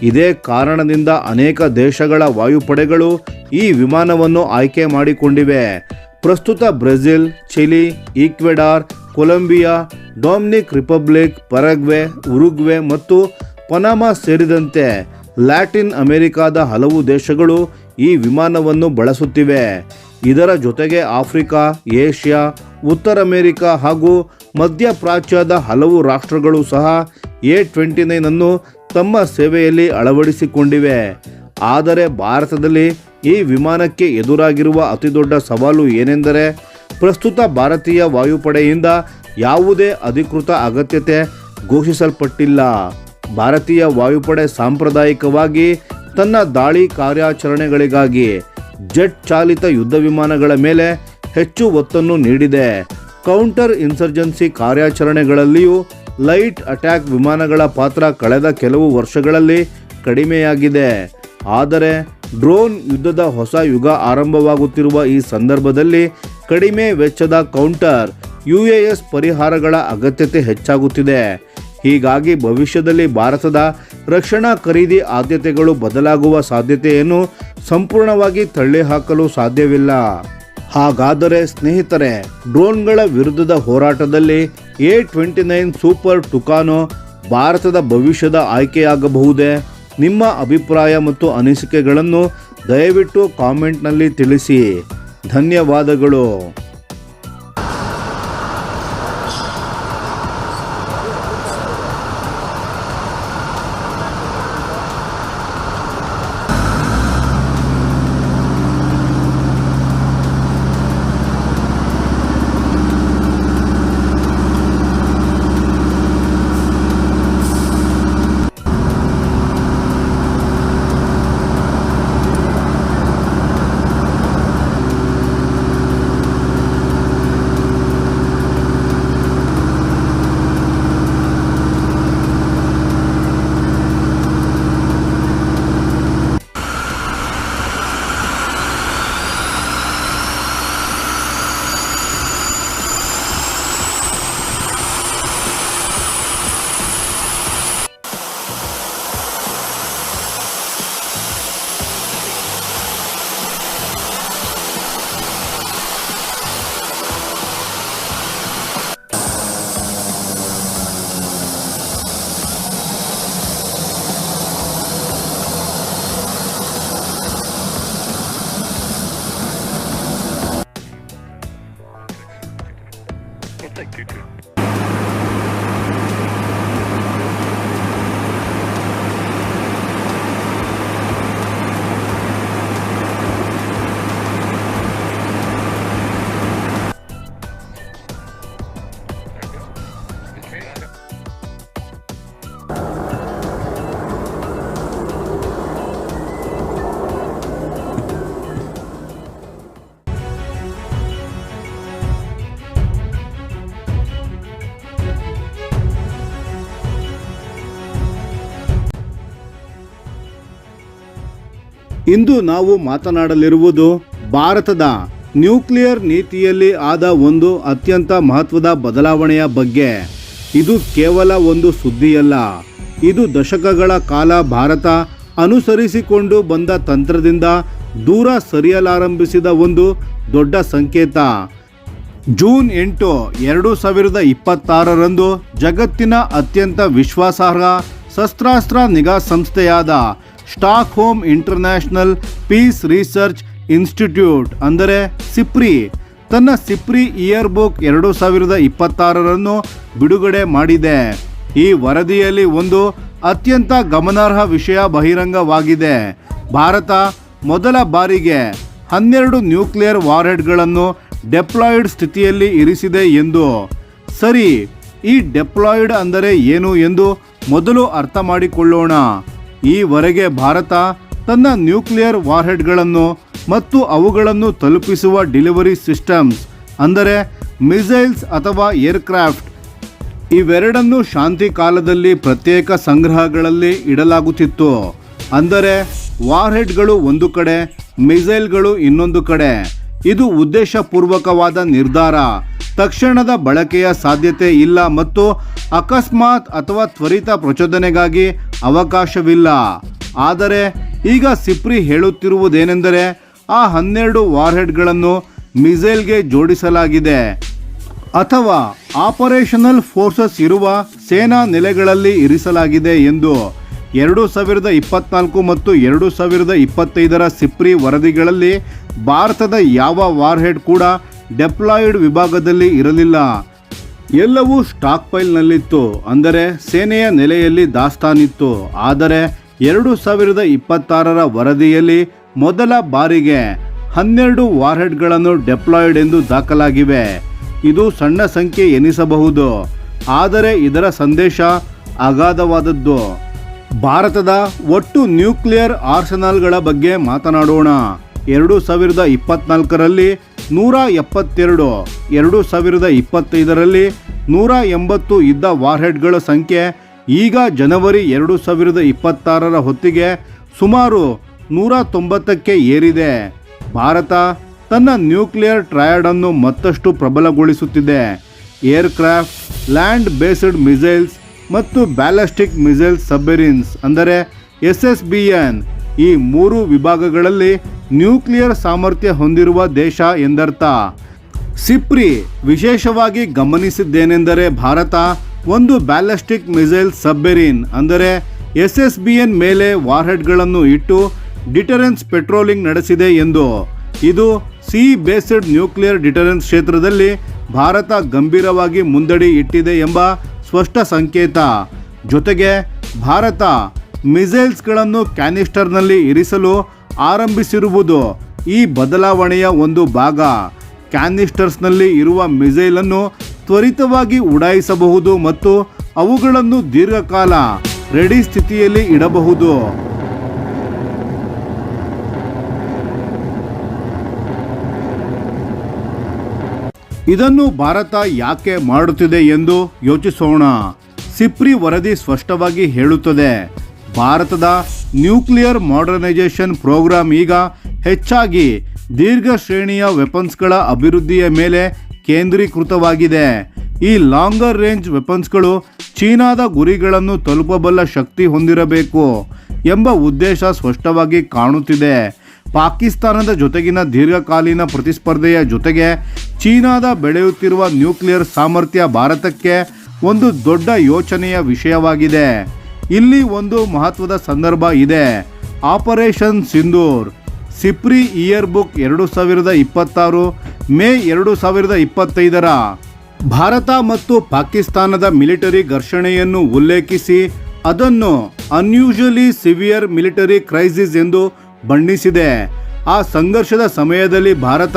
ಇದೇ ಕಾರಣದಿಂದ ಅನೇಕ ದೇಶಗಳ ವಾಯುಪಡೆಗಳು ಈ ವಿಮಾನವನ್ನು ಆಯ್ಕೆ ಮಾಡಿಕೊಂಡಿವೆ. ಪ್ರಸ್ತುತ Brazil, Chile, Ecuador, Colombia, Dominic Republic, Paraguay, Uruguay ಮತ್ತು ಪನಾಮಾ ಸೇರಿದಂತೆ ಲ್ಯಾಟಿನ್ ಅಮೆರಿಕಾದ ಹಲವು ದೇಶಗಳು ಈ ವಿಮಾನವನ್ನು ಬಳಸುತ್ತಿವೆ. ಇದರ ಜೊತೆಗೆ ಆಫ್ರಿಕಾ, ಏಷ್ಯಾ, ಉತ್ತರ ಅಮೆರಿಕಾ ಹಾಗೂ ಮಧ್ಯಪ್ರಾಚ್ಯದ ಹಲವು ರಾಷ್ಟ್ರಗಳು ಸಹ A-29 ಅನ್ನು ತಮ್ಮ ಸೇವೆಯಲ್ಲಿ ಅಳವಡಿಸಿಕೊಂಡಿವೆ. ಆದರೆ ಭಾರತದಲ್ಲಿ ಈ ವಿಮಾನಕ್ಕೆ ಎದುರಾಗಿರುವ ಅತಿದೊಡ್ಡ ಸವಾಲು ಏನೆಂದರೆ ಪ್ರಸ್ತುತ ಭಾರತೀಯ ವಾಯುಪಡೆಯಿಂದ ಯಾವುದೇ ಅಧಿಕೃತ ಅಗತ್ಯತೆ ಘೋಷಿಸಲ್ಪಟ್ಟಿಲ್ಲ. ಭಾರತೀಯ ವಾಯುಪಡೆ ಸಾಂಪ್ರದಾಯಿಕವಾಗಿ ತನ್ನ ದಾಳಿ ಕಾರ್ಯಾಚರಣೆಗಳಿಗಾಗಿ ಜೆಟ್ ಚಾಲಿತ ಯುದ್ಧ ವಿಮಾನಗಳ ಮೇಲೆ ಹೆಚ್ಚು ಒತ್ತನ್ನು ನೀಡಿದೆ. ಕೌಂಟರ್ ಇನ್ಸರ್ಜೆನ್ಸಿ ಕಾರ್ಯಾಚರಣೆಗಳಲ್ಲಿಯೂ ಲೈಟ್ ಅಟ್ಯಾಕ್ ವಿಮಾನಗಳ ಪಾತ್ರ ಕಳೆದ ಕೆಲವು ವರ್ಷಗಳಲ್ಲಿ ಕಡಿಮೆಯಾಗಿದೆ. ಆದರೆ ಡ್ರೋನ್ ಯುದ್ಧದ ಹೊಸ ಯುಗ ಆರಂಭವಾಗುತ್ತಿರುವ ಈ ಸಂದರ್ಭದಲ್ಲಿ ಕಡಿಮೆ ವೆಚ್ಚದ ಕೌಂಟರ್ UAS ಪರಿಹಾರಗಳ ಅಗತ್ಯತೆ ಹೆಚ್ಚಾಗುತ್ತಿದೆ. ಹೀಗಾಗಿ ಭವಿಷ್ಯದಲ್ಲಿ ಭಾರತದ ರಕ್ಷಣಾ ಖರೀದಿ ಆದ್ಯತೆಗಳು ಬದಲಾಗುವ ಸಾಧ್ಯತೆಯನ್ನು ಸಂಪೂರ್ಣವಾಗಿ ತಳ್ಳಿಹಾಕಲು ಸಾಧ್ಯವಿಲ್ಲ. ಹಾಗಾದರೆ ಸ್ನೇಹಿತರೆ, ಡ್ರೋನ್ಗಳ ವಿರುದ್ಧದ ಹೋರಾಟದಲ್ಲಿ A29 ಸೂಪರ್ ಟುಕಾನೋ ಭಾರತದ ಭವಿಷ್ಯದ ಆಯ್ಕೆಯಾಗಬಹುದೇ? ನಿಮ್ಮ ಅಭಿಪ್ರಾಯ ಮತ್ತು ಅನಿಸಿಕೆಗಳನ್ನು ದಯವಿಟ್ಟು ಕಾಮೆಂಟ್ನಲ್ಲಿ ತಿಳಿಸಿ. ಧನ್ಯವಾದಗಳು. ಇಂದು ನಾವು ಮಾತನಾಡಲಿರುವುದು ಭಾರತದ ನ್ಯೂಕ್ಲಿಯರ್ ನೀತಿಯಲ್ಲಿ ಆದ ಒಂದು ಅತ್ಯಂತ ಮಹತ್ವದ ಬದಲಾವಣೆಯ ಬಗ್ಗೆ. ಇದು ಕೇವಲ ಒಂದು ಸುದ್ದಿಯಲ್ಲ, ಇದು ದಶಕಗಳ ಕಾಲ ಭಾರತ ಅನುಸರಿಸಿಕೊಂಡು ಬಂದ ತಂತ್ರದಿಂದ ದೂರ ಸರಿಯಲಾರಂಭಿಸಿದ ಒಂದು ದೊಡ್ಡ ಸಂಕೇತ. ಜೂನ್ 8, 2026ರಂದು ಜಗತ್ತಿನ ಅತ್ಯಂತ ವಿಶ್ವಾಸಾರ್ಹ ಶಸ್ತ್ರಾಸ್ತ್ರ ನಿಗಾ ಸಂಸ್ಥೆಯಾದ Stockholm international piece research institute ಅಂದರೆ ಸಿಪ್ರಿ ತನ್ನ ಸಿಪ್ರಿ ಇಯರ್ ಬುಕ್ 2026 ಬಿಡುಗಡೆ ಮಾಡಿದೆ. ಈ ವರದಿಯಲ್ಲಿ ಒಂದು ಅತ್ಯಂತ ಗಮನಾರ್ಹ ವಿಷಯ ಬಹಿರಂಗವಾಗಿದೆ. ಭಾರತ ಮೊದಲ ಬಾರಿಗೆ 12 ನ್ಯೂಕ್ಲಿಯರ್ ವಾರ್ಹೆಡ್ಗಳನ್ನು ಡೆಪ್ಲಾಯ್ಡ್ ಸ್ಥಿತಿಯಲ್ಲಿ ಇರಿಸಿದೆ ಎಂದು. ಸರಿ, ಈ ಡೆಪ್ಲಾಯ್ಡ್ ಅಂದರೆ ಏನು ಎಂದು ಮೊದಲು ಅರ್ಥ ಮಾಡಿಕೊಳ್ಳೋಣ. ಈವರೆಗೆ ಭಾರತ ತನ್ನ ನ್ಯೂಕ್ಲಿಯರ್ ವಾರ್ಹೆಡ್ಗಳನ್ನು ಮತ್ತು ಅವುಗಳನ್ನು ತಲುಪಿಸುವ ಡೆಲಿವರಿ ಸಿಸ್ಟಮ್ಸ್ ಅಂದರೆ ಮಿಸೈಲ್ಸ್ ಅಥವಾ ಏರ್ಕ್ರಾಫ್ಟ್ ಇವೆರಡನ್ನು ಶಾಂತಿ ಕಾಲದಲ್ಲಿ ಪ್ರತ್ಯೇಕ ಸಂಗ್ರಹಗಳಲ್ಲಿ ಇಡಲಾಗುತ್ತಿತ್ತು. ಅಂದರೆ ವಾರ್ಹೆಡ್ಗಳು ಒಂದು ಕಡೆ, ಮಿಸೈಲ್ಗಳು ಇನ್ನೊಂದು ಕಡೆ. ಇದು ಉದ್ದೇಶಪೂರ್ವಕವಾದ ನಿರ್ಧಾರ. ತಕ್ಷಣದ ಬಳಕೆಯ ಸಾಧ್ಯತೆ ಇಲ್ಲ ಮತ್ತು ಅಕಸ್ಮಾತ್ ಅಥವಾ ತ್ವರಿತ ಪ್ರಚೋದನೆಗಾಗಿ ಅವಕಾಶವಿಲ್ಲ. ಆದರೆ ಈಗ ಸಿಪ್ರಿ ಹೇಳುತ್ತಿರುವುದೇನೆಂದರೆ ಆ 12 ವಾರ್ಹೆಡ್ಗಳನ್ನು ಮಿಸೈಲ್ಗೆ ಜೋಡಿಸಲಾಗಿದೆ ಅಥವಾ ಆಪರೇಷನಲ್ ಫೋರ್ಸಸ್ ಇರುವ ಸೇನಾ ನೆಲೆಗಳಲ್ಲಿ ಇರಿಸಲಾಗಿದೆ ಎಂದು. 2024 ಮತ್ತು 2025 ಸಿಪ್ರಿ ವರದಿಗಳಲ್ಲಿ ಭಾರತದ ಯಾವ ವಾರ್ಹೆಡ್ ಕೂಡ ಡೆಪ್ಲಾಯ್ಡ್ ವಿಭಾಗದಲ್ಲಿ ಇರಲಿಲ್ಲ. ಎಲ್ಲವೂ ಸ್ಟಾಕ್ ಪೈಲ್ನಲ್ಲಿತ್ತು, ಅಂದರೆ ಸೇನೆಯ ನೆಲೆಯಲ್ಲಿ ದಾಸ್ತಾನಿತ್ತು. ಆದರೆ 2026 ವರದಿಯಲ್ಲಿ ಮೊದಲ ಬಾರಿಗೆ 12 ವಾರ್ಹೆಡ್ಗಳನ್ನು ಡೆಪ್ಲಾಯ್ಡ್ ಎಂದು ದಾಖಲಾಗಿವೆ. ಇದು ಸಣ್ಣ ಸಂಖ್ಯೆ ಎನಿಸಬಹುದು, ಆದರೆ ಇದರ ಸಂದೇಶ ಅಗಾಧವಾದದ್ದು. ಭಾರತದ ಒಟ್ಟು ನ್ಯೂಕ್ಲಿಯರ್ ಆರ್ಸೆನಲ್ಗಳ ಬಗ್ಗೆ ಮಾತನಾಡೋಣ. 2024ರಲ್ಲಿ 172, 2025ರಲ್ಲಿ 180 ಇದ್ದ ವಾರ್ಹೆಡ್ಗಳ ಸಂಖ್ಯೆ ಈಗ ಜನವರಿ 2026 ಹೊತ್ತಿಗೆ ಸುಮಾರು 190ಕ್ಕೆ ಏರಿದೆ. ಭಾರತ ತನ್ನ ನ್ಯೂಕ್ಲಿಯರ್ ಟ್ರಯಡ್ ಅನ್ನು ಮತ್ತಷ್ಟು ಪ್ರಬಲಗೊಳಿಸುತ್ತಿದೆ. ಏರ್ಕ್ರಾಫ್ಟ್, ಲ್ಯಾಂಡ್ ಬೇಸ್ಡ್ ಮಿಸೈಲ್ಸ್ ಮತ್ತು ಬ್ಯಾಲಿಸ್ಟಿಕ್ ಮಿಸೈಲ್ಸ್ ಸಬ್ಮೆರಿನ್ಸ್ ಅಂದರೆ SSBN ಈ 3 ವಿಭಾಗಗಳಲ್ಲಿ ನ್ಯೂಕ್ಲಿಯರ್ ಸಾಮರ್ಥ್ಯ ಹೊಂದಿರುವ ದೇಶ ಎಂದರ್ಥ. ಸಿಪ್ರಿ ವಿಶೇಷವಾಗಿ ಗಮನಿಸಿದ್ದೇನೆಂದರೆ ಭಾರತ ಒಂದು ಬ್ಯಾಲಿಸ್ಟಿಕ್ ಮಿಸೈಲ್ ಸಬ್ಮೆರಿನ್ ಅಂದರೆ SSBN ಮೇಲೆ ವಾರ್ಹೆಡ್ಗಳನ್ನು ಇಟ್ಟು ಡಿಟರೆನ್ಸ್ ಪೆಟ್ರೋಲಿಂಗ್ ನಡೆಸಿದೆ ಎಂದು. ಇದು ಸಿ ಬೇಸ್ಡ್ ನ್ಯೂಕ್ಲಿಯರ್ ಡಿಟರೆನ್ಸ್ ಕ್ಷೇತ್ರದಲ್ಲಿ ಭಾರತ ಗಂಭೀರವಾಗಿ ಮುಂದಡಿ ಇಟ್ಟಿದೆ ಎಂಬ ಸ್ಪಷ್ಟ ಸಂಕೇತ. ಜೊತೆಗೆ ಭಾರತ ಮಿಸೈಲ್ಸ್ಗಳನ್ನು ಕ್ಯಾನಿಸ್ಟರ್ನಲ್ಲಿ ಇರಿಸಲು ಆರಂಭಿಸಿರುವುದು ಈ ಬದಲಾವಣೆಯ ಒಂದು ಭಾಗ. ಕ್ಯಾನಿಸ್ಟರ್ಸ್ನಲ್ಲಿ ಇರುವ ಮಿಸೈಲನ್ನು ತ್ವರಿತವಾಗಿ ಉಡಾಯಿಸಬಹುದು ಮತ್ತು ಅವುಗಳನ್ನು ದೀರ್ಘಕಾಲ ರೆಡಿ ಸ್ಥಿತಿಯಲ್ಲಿ ಇಡಬಹುದು. ಇದನ್ನು ಭಾರತ ಯಾಕೆ ಮಾಡುತ್ತಿದೆ ಎಂದು ಯೋಚಿಸೋಣ. ಸಿಪ್ರಿ ವರದಿ ಸ್ಪಷ್ಟವಾಗಿ ಹೇಳುತ್ತದೆ, ಭಾರತದ ನ್ಯೂಕ್ಲಿಯರ್ ಮಾಡರ್ನೈಸೇಷನ್ ಪ್ರೋಗ್ರಾಂ ಈಗ ಹೆಚ್ಚಾಗಿ ದೀರ್ಘ ಶ್ರೇಣಿಯ ವೆಪನ್ಸ್ಗಳ ಅಭಿವೃದ್ಧಿಯ ಮೇಲೆ ಕೇಂದ್ರೀಕೃತವಾಗಿದೆ. ಈ ಲಾಂಗರ್ ರೇಂಜ್ ವೆಪನ್ಸ್ಗಳು ಚೀನಾದ ಗುರಿಗಳನ್ನು ತಲುಪಬಲ್ಲ ಶಕ್ತಿ ಹೊಂದಿರಬೇಕು ಎಂಬ ಉದ್ದೇಶ ಸ್ಪಷ್ಟವಾಗಿ ಕಾಣುತ್ತಿದೆ. ಪಾಕಿಸ್ತಾನದ ಜೊತೆಗಿನ ದೀರ್ಘಕಾಲೀನ ಪ್ರತಿಸ್ಪರ್ಧೆಯ ಜೊತೆಗೆ ಚೀನಾದ ಬೆಳೆಯುತ್ತಿರುವ ನ್ಯೂಕ್ಲಿಯರ್ ಸಾಮರ್ಥ್ಯ ಭಾರತಕ್ಕೆ ಒಂದು ದೊಡ್ಡ ಯೋಚನೆಯ ವಿಷಯವಾಗಿದೆ. ಇಲ್ಲಿ ಒಂದು ಮಹತ್ವದ ಸಂದರ್ಭ ಇದೆ, operation Sindoor. ಸಿಪ್ರಿ year book 2026 May 2025 Bharat ಮತ್ತು ಪಾಕಿಸ್ತಾನದ ಮಿಲಿಟರಿ ಘರ್ಷಣೆಯನ್ನು ಉಲ್ಲೇಖಿಸಿ ಅದನ್ನು ಅನ್ಯೂಶುವಲಿ ಸಿವಿಯರ್ ಮಿಲಿಟರಿ ಕ್ರೈಸಿಸ್ ಎಂದು ಬಣ್ಣಿಸಿದೆ. ಆ ಸಂಘರ್ಷದ ಸಮಯದಲ್ಲಿ ಭಾರತ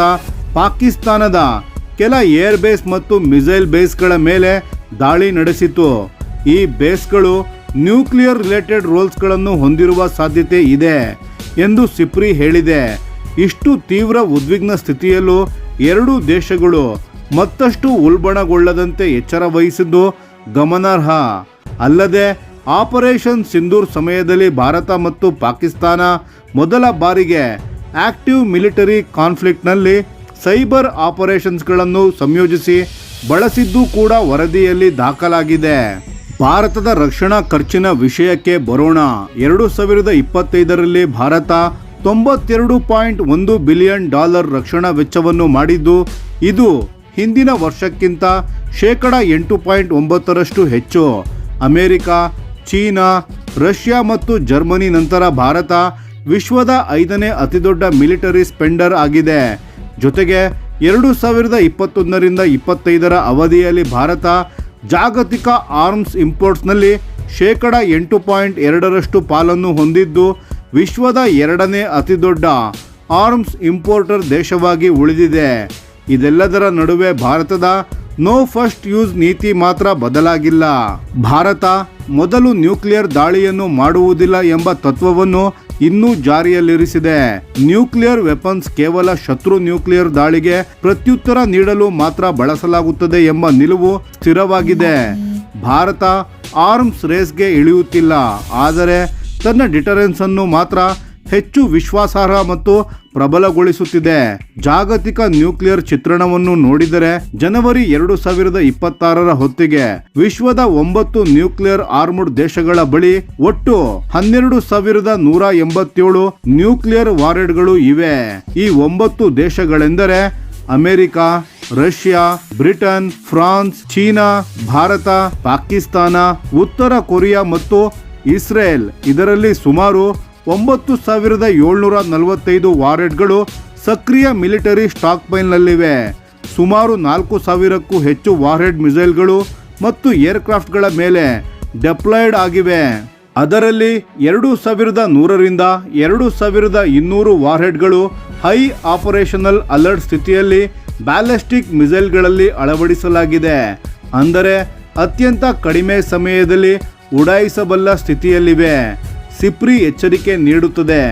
ಪಾಕಿಸ್ತಾನದ ಕೆಲ ಏರ್ ಬೇಸ್ ಮತ್ತು ಮಿಸೈಲ್ ಬೇಸ್ಗಳ ಮೇಲೆ ದಾಳಿ ನಡೆಸಿತು. ಈ ಬೇಸ್ಗಳು ನ್ಯೂಕ್ಲಿಯರ್ ರಿಲೇಟೆಡ್ ರೋಲ್ಸ್ಗಳನ್ನು ಹೊಂದಿರುವ ಸಾಧ್ಯತೆ ಇದೆ ಎಂದು ಸಿಪ್ರಿ ಹೇಳಿದೆ. ಇಷ್ಟು ತೀವ್ರ ಉದ್ವಿಗ್ನ ಸ್ಥಿತಿಯಲ್ಲೂ ಎರಡೂ ದೇಶಗಳು ಮತ್ತಷ್ಟು ಉಲ್ಬಣಗೊಳ್ಳದಂತೆ ಎಚ್ಚರ ವಹಿಸಿದ್ದು ಗಮನಾರ್ಹ. ಅಲ್ಲದೆ ಆಪರೇಷನ್ ಸಿಂಧೂರ್ ಸಮಯದಲ್ಲಿ ಭಾರತ ಮತ್ತು ಪಾಕಿಸ್ತಾನ ಮೊದಲ ಬಾರಿಗೆ ಆಕ್ಟಿವ್ ಮಿಲಿಟರಿ ಕಾನ್ಫ್ಲಿಕ್ಟ್ನಲ್ಲಿ ಸೈಬರ್ ಆಪರೇಷನ್ಸ್ಗಳನ್ನು ಸಂಯೋಜಿಸಿ ಬಳಸಿದ್ದು ಕೂಡ ವರದಿಯಲ್ಲಿ ದಾಖಲಾಗಿದೆ. ಭಾರತದ ರಕ್ಷಣಾ ಖರ್ಚಿನ ವಿಷಯಕ್ಕೆ ಬರೋಣ. 2025ರಲ್ಲಿ ಭಾರತ $92.1 ಬಿಲಿಯನ್ ರಕ್ಷಣಾ ವೆಚ್ಚವನ್ನು ಮಾಡಿದ್ದು, ಇದು ಹಿಂದಿನ ವರ್ಷಕ್ಕಿಂತ %8.9 ಹೆಚ್ಚು. ಅಮೆರಿಕ, ಚೀನಾ, ರಷ್ಯಾ ಮತ್ತು ಜರ್ಮನಿ ನಂತರ ಭಾರತ ವಿಶ್ವದ 5ನೇ ಅತಿದೊಡ್ಡ ಮಿಲಿಟರಿ ಸ್ಪೆಂಡರ್ ಆಗಿದೆ. ಜೊತೆಗೆ 2021ರಿಂದ 25 ಅವಧಿಯಲ್ಲಿ ಭಾರತ ಜಾಗತಿಕ ಆರ್ಮ್ಸ್ ಇಂಪೋರ್ಟ್ಸ್ನಲ್ಲಿ %8.2 ಪಾಲನ್ನು ಹೊಂದಿದ್ದು ವಿಶ್ವದ 2ನೇ ಅತಿದೊಡ್ಡ ಆರ್ಮ್ಸ್ ಇಂಪೋರ್ಟರ್ ದೇಶವಾಗಿ ಉಳಿದಿದೆ. ಇದೆಲ್ಲದರ ನಡುವೆ ಭಾರತದ ನೋ ಫಸ್ಟ್ ಯೂಸ್ ನೀತಿ ಮಾತ್ರ ಬದಲಾಗಿಲ್ಲ. ಭಾರತ ಮೊದಲು ನ್ಯೂಕ್ಲಿಯರ್ ದಾಳಿಯನ್ನು ಮಾಡುವುದಿಲ್ಲ ಎಂಬ ತತ್ವವನ್ನು ಇನ್ನೂ ಜಾರಿಯಲ್ಲಿರಿಸಿದೆ. ನ್ಯೂಕ್ಲಿಯರ್ ವೆಪನ್ಸ್ ಕೇವಲ ಶತ್ರು ನ್ಯೂಕ್ಲಿಯರ್ ದಾಳಿಗೆ ಪ್ರತ್ಯುತ್ತರ ನೀಡಲು ಮಾತ್ರ ಬಳಸಲಾಗುತ್ತದೆ ಎಂಬ ನಿಲುವು ಸ್ಥಿರವಾಗಿದೆ. ಭಾರತ ಆರ್ಮ್ಸ್ ರೇಸ್ಗೆ ಇಳಿಯುತ್ತಿಲ್ಲ, ಆದರೆ ತನ್ನ ಡಿಟರೆನ್ಸ್ ಅನ್ನು ಮಾತ್ರ ಹೆಚ್ಚು ವಿಶ್ವಾಸಾರ್ಹ ಮತ್ತು ಪ್ರಬಲಗೊಳಿಸುತ್ತಿದೆ. ಜಾಗತಿಕ ನ್ಯೂಕ್ಲಿಯರ್ ಚಿತ್ರಣವನ್ನು ನೋಡಿದರೆ ಜನವರಿ 2026 ಹೊತ್ತಿಗೆ ವಿಶ್ವದ 9 ನ್ಯೂಕ್ಲಿಯರ್ ಆರ್ಮ್ಡ್ ದೇಶಗಳ ಬಳಿ ಒಟ್ಟು 12,187 ನ್ಯೂಕ್ಲಿಯರ್ ವಾರ್ಹೆಡ್ಗಳು ಇವೆ. ಈ 9 ದೇಶಗಳೆಂದರೆ America, Russia, Britain, France, China, Bharat, Pakistan, ಉತ್ತರ ಕೊರಿಯಾ ಮತ್ತು ಇಸ್ರೇಲ್. ಇದರಲ್ಲಿ ಸುಮಾರು 9,745 ವಾರ್ಹೆಡ್ಗಳು ಸಕ್ರಿಯ ಮಿಲಿಟರಿ ಸ್ಟಾಕ್ ಪೈಲ್ನಲ್ಲಿವೆ. ಸುಮಾರು 4,000ಕ್ಕೂ ಹೆಚ್ಚು ವಾರ್ಹೆಡ್ ಮಿಸೈಲ್ಗಳು ಮತ್ತು ಏರ್ಕ್ರಾಫ್ಟ್ಗಳ ಮೇಲೆ ಡೆಪ್ಲಾಯ್ಡ್ ಆಗಿವೆ. ಅದರಲ್ಲಿ 2,100ರಿಂದ 2,200 ವಾರ್ಹೆಡ್ಗಳು ಹೈ ಆಪರೇಷನಲ್ ಅಲರ್ಟ್ ಸ್ಥಿತಿಯಲ್ಲಿ ಬ್ಯಾಲಿಸ್ಟಿಕ್ ಮಿಸೈಲ್ಗಳಲ್ಲಿ ಅಳವಡಿಸಲಾಗಿದೆ. ಅಂದರೆ ಅತ್ಯಂತ ಕಡಿಮೆ ಸಮಯದಲ್ಲಿ ಉಡಾಯಿಸಬಲ್ಲ ಸ್ಥಿತಿಯಲ್ಲಿವೆ. ಸಿಪ್ರಿ ಎಚ್ಚರಿಕೆ ನೀಡುತ್ತದೆ,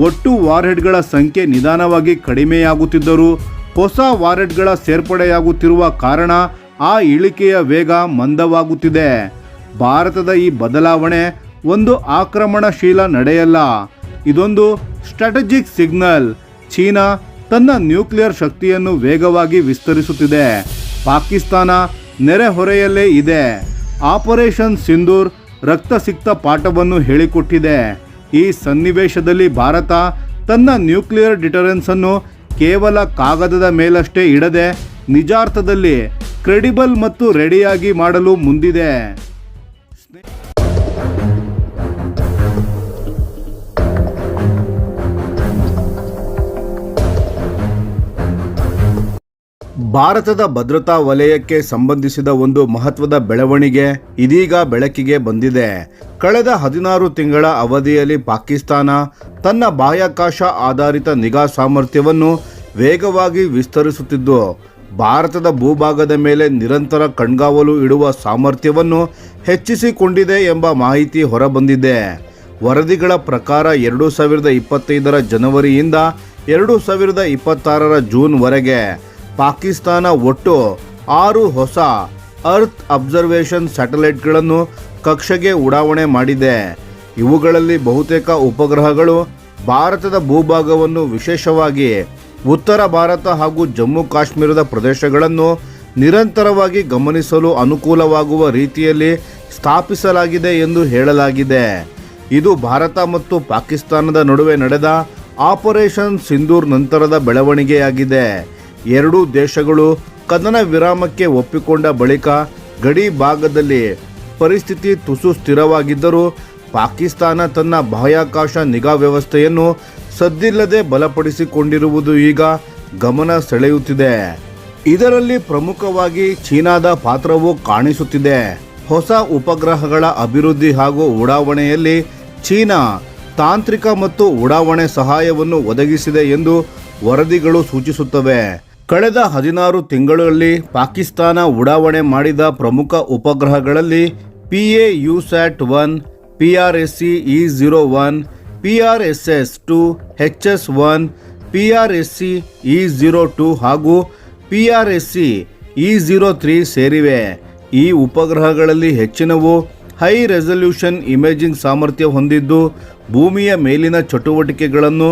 ಒಟ್ಟು ವಾರ್ಹೆಡ್ಗಳ ಸಂಖ್ಯೆ ನಿಧಾನವಾಗಿ ಕಡಿಮೆಯಾಗುತ್ತಿದ್ದರೂ ಹೊಸ ವಾರ್ಹೆಡ್ಗಳ ಸೇರ್ಪಡೆಯಾಗುತ್ತಿರುವ ಕಾರಣ ಆ ಇಳಿಕೆಯ ವೇಗ ಮಂದವಾಗುತ್ತಿದೆ. ಭಾರತದ ಈ ಬದಲಾವಣೆ ಒಂದು ಆಕ್ರಮಣಶೀಲ ನಡೆಯಲ್ಲ, ಇದೊಂದು ಸ್ಟ್ರಾಟಜಿಕ್ ಸಿಗ್ನಲ್. ಚೀನಾ ತನ್ನ ನ್ಯೂಕ್ಲಿಯರ್ ಶಕ್ತಿಯನ್ನು ವೇಗವಾಗಿ ವಿಸ್ತರಿಸುತ್ತಿದೆ. ಪಾಕಿಸ್ತಾನ ನೆರೆಹೊರೆಯಲ್ಲೇ ಇದೆ. ಆಪರೇಷನ್ ಸಿಂಧೂರ್ ರಕ್ತಸಿಕ್ತ ಪಾಠವನ್ನು ಹೇಳಿಕೊಟ್ಟಿದೆ. ಈ ಸನ್ನಿವೇಶದಲ್ಲಿ ಭಾರತ ತನ್ನ ನ್ಯೂಕ್ಲಿಯರ್ ಡಿಟರೆನ್ಸ್ ಅನ್ನು ಕೇವಲ ಕಾಗದದ ಮೇಲಷ್ಟೇ ಇಡದೆ ನಿಜಾರ್ಥದಲ್ಲಿ ಕ್ರೆಡಿಬಲ್ ಮತ್ತು ರೆಡಿಯಾಗಿ ಮಾಡಲು ಮುಂದಿದೆ. ಭಾರತದ ಭದ್ರತಾ ವಲಯಕ್ಕೆ ಸಂಬಂಧಿಸಿದ ಒಂದು ಮಹತ್ವದ ಬೆಳವಣಿಗೆ ಇದೀಗ ಬೆಳಕಿಗೆ ಬಂದಿದೆ. ಕಳೆದ 16 ತಿಂಗಳ ಅವಧಿಯಲ್ಲಿ ಪಾಕಿಸ್ತಾನ ತನ್ನ ಬಾಹ್ಯಾಕಾಶ ಆಧಾರಿತ ನಿಗಾ ಸಾಮರ್ಥ್ಯವನ್ನು ವೇಗವಾಗಿ ವಿಸ್ತರಿಸುತ್ತಿದ್ದು ಭಾರತದ ಭೂಭಾಗದ ಮೇಲೆ ನಿರಂತರ ಕಣ್ಗಾವಲು ಇಡುವ ಸಾಮರ್ಥ್ಯವನ್ನು ಹೆಚ್ಚಿಸಿಕೊಂಡಿದೆ ಎಂಬ ಮಾಹಿತಿ ಹೊರಬಂದಿದೆ. ವರದಿಗಳ ಪ್ರಕಾರ 2025ರ ಜನವರಿಯಿಂದ 2026ರ ಜೂನ್ವರೆಗೆ ಪಾಕಿಸ್ತಾನ ಒಟ್ಟು 6 ಹೊಸ ಅರ್ತ್ ಅಬ್ಸರ್ವೇಷನ್ ಸ್ಯಾಟಲೈಟ್ಗಳನ್ನು ಕಕ್ಷೆಗೆ ಉಡಾವಣೆ ಮಾಡಿದೆ. ಇವುಗಳಲ್ಲಿ ಬಹುತೇಕ ಉಪಗ್ರಹಗಳು ಭಾರತದ ಭೂಭಾಗವನ್ನು, ವಿಶೇಷವಾಗಿ ಉತ್ತರ ಭಾರತ ಹಾಗೂ ಜಮ್ಮು ಕಾಶ್ಮೀರದ ಪ್ರದೇಶಗಳನ್ನು ನಿರಂತರವಾಗಿ ಗಮನಿಸಲು ಅನುಕೂಲವಾಗುವ ರೀತಿಯಲ್ಲಿ ಸ್ಥಾಪಿಸಲಾಗಿದೆ ಎಂದು ಹೇಳಲಾಗಿದೆ. ಇದು ಭಾರತ ಮತ್ತು ಪಾಕಿಸ್ತಾನದ ನಡುವೆ ನಡೆದ ಆಪರೇಷನ್ ಸಿಂಧೂರ್ ನಂತರದ ಬೆಳವಣಿಗೆಯಾಗಿದೆ. ಎರಡೂ ದೇಶಗಳು ಕದನ ವಿರಾಮಕ್ಕೆ ಒಪ್ಪಿಕೊಂಡ ಬಳಿಕ ಗಡಿ ಭಾಗದಲ್ಲಿ ಪರಿಸ್ಥಿತಿ ತುಸು ಸ್ಥಿರವಾಗಿದ್ದರೂ ಪಾಕಿಸ್ತಾನ ತನ್ನ ಬಾಹ್ಯಾಕಾಶ ನಿಗಾ ವ್ಯವಸ್ಥೆಯನ್ನು ಸದ್ದಿಲ್ಲದೆ ಬಲಪಡಿಸಿಕೊಂಡಿರುವುದು ಈಗ ಗಮನ ಸೆಳೆಯುತ್ತಿದೆ. ಇದರಲ್ಲಿ ಪ್ರಮುಖವಾಗಿ ಚೀನಾದ ಪಾತ್ರವೂ ಕಾಣಿಸುತ್ತಿದೆ. ಹೊಸ ಉಪಗ್ರಹಗಳ ಅಭಿವೃದ್ಧಿ ಹಾಗೂ ಉಡಾವಣೆಯಲ್ಲಿ ಚೀನಾ ತಾಂತ್ರಿಕ ಮತ್ತು ಉಡಾವಣೆ ಸಹಾಯವನ್ನು ಒದಗಿಸಿದೆ ಎಂದು ವರದಿಗಳು ಸೂಚಿಸುತ್ತವೆ. ಕಳೆದ 16 ತಿಂಗಳಲ್ಲಿ ಪಾಕಿಸ್ತಾನ ಉಡಾವಣೆ ಮಾಡಿದ ಪ್ರಮುಖ ಉಪಗ್ರಹಗಳಲ್ಲಿ PAUSAT-1, PRSC-E01, PRSS-2, HS-1, PRSC-E02 ಹಾಗೂ PRSC-E03 ಸೇರಿವೆ. ಈ ಉಪಗ್ರಹಗಳಲ್ಲಿ ಹೆಚ್ಚಿನವು ಹೈ ರೆಸಲ್ಯೂಷನ್ ಇಮೇಜಿಂಗ್ ಸಾಮರ್ಥ್ಯ ಹೊಂದಿದ್ದು ಭೂಮಿಯ ಮೇಲಿನ ಚಟುವಟಿಕೆಗಳನ್ನು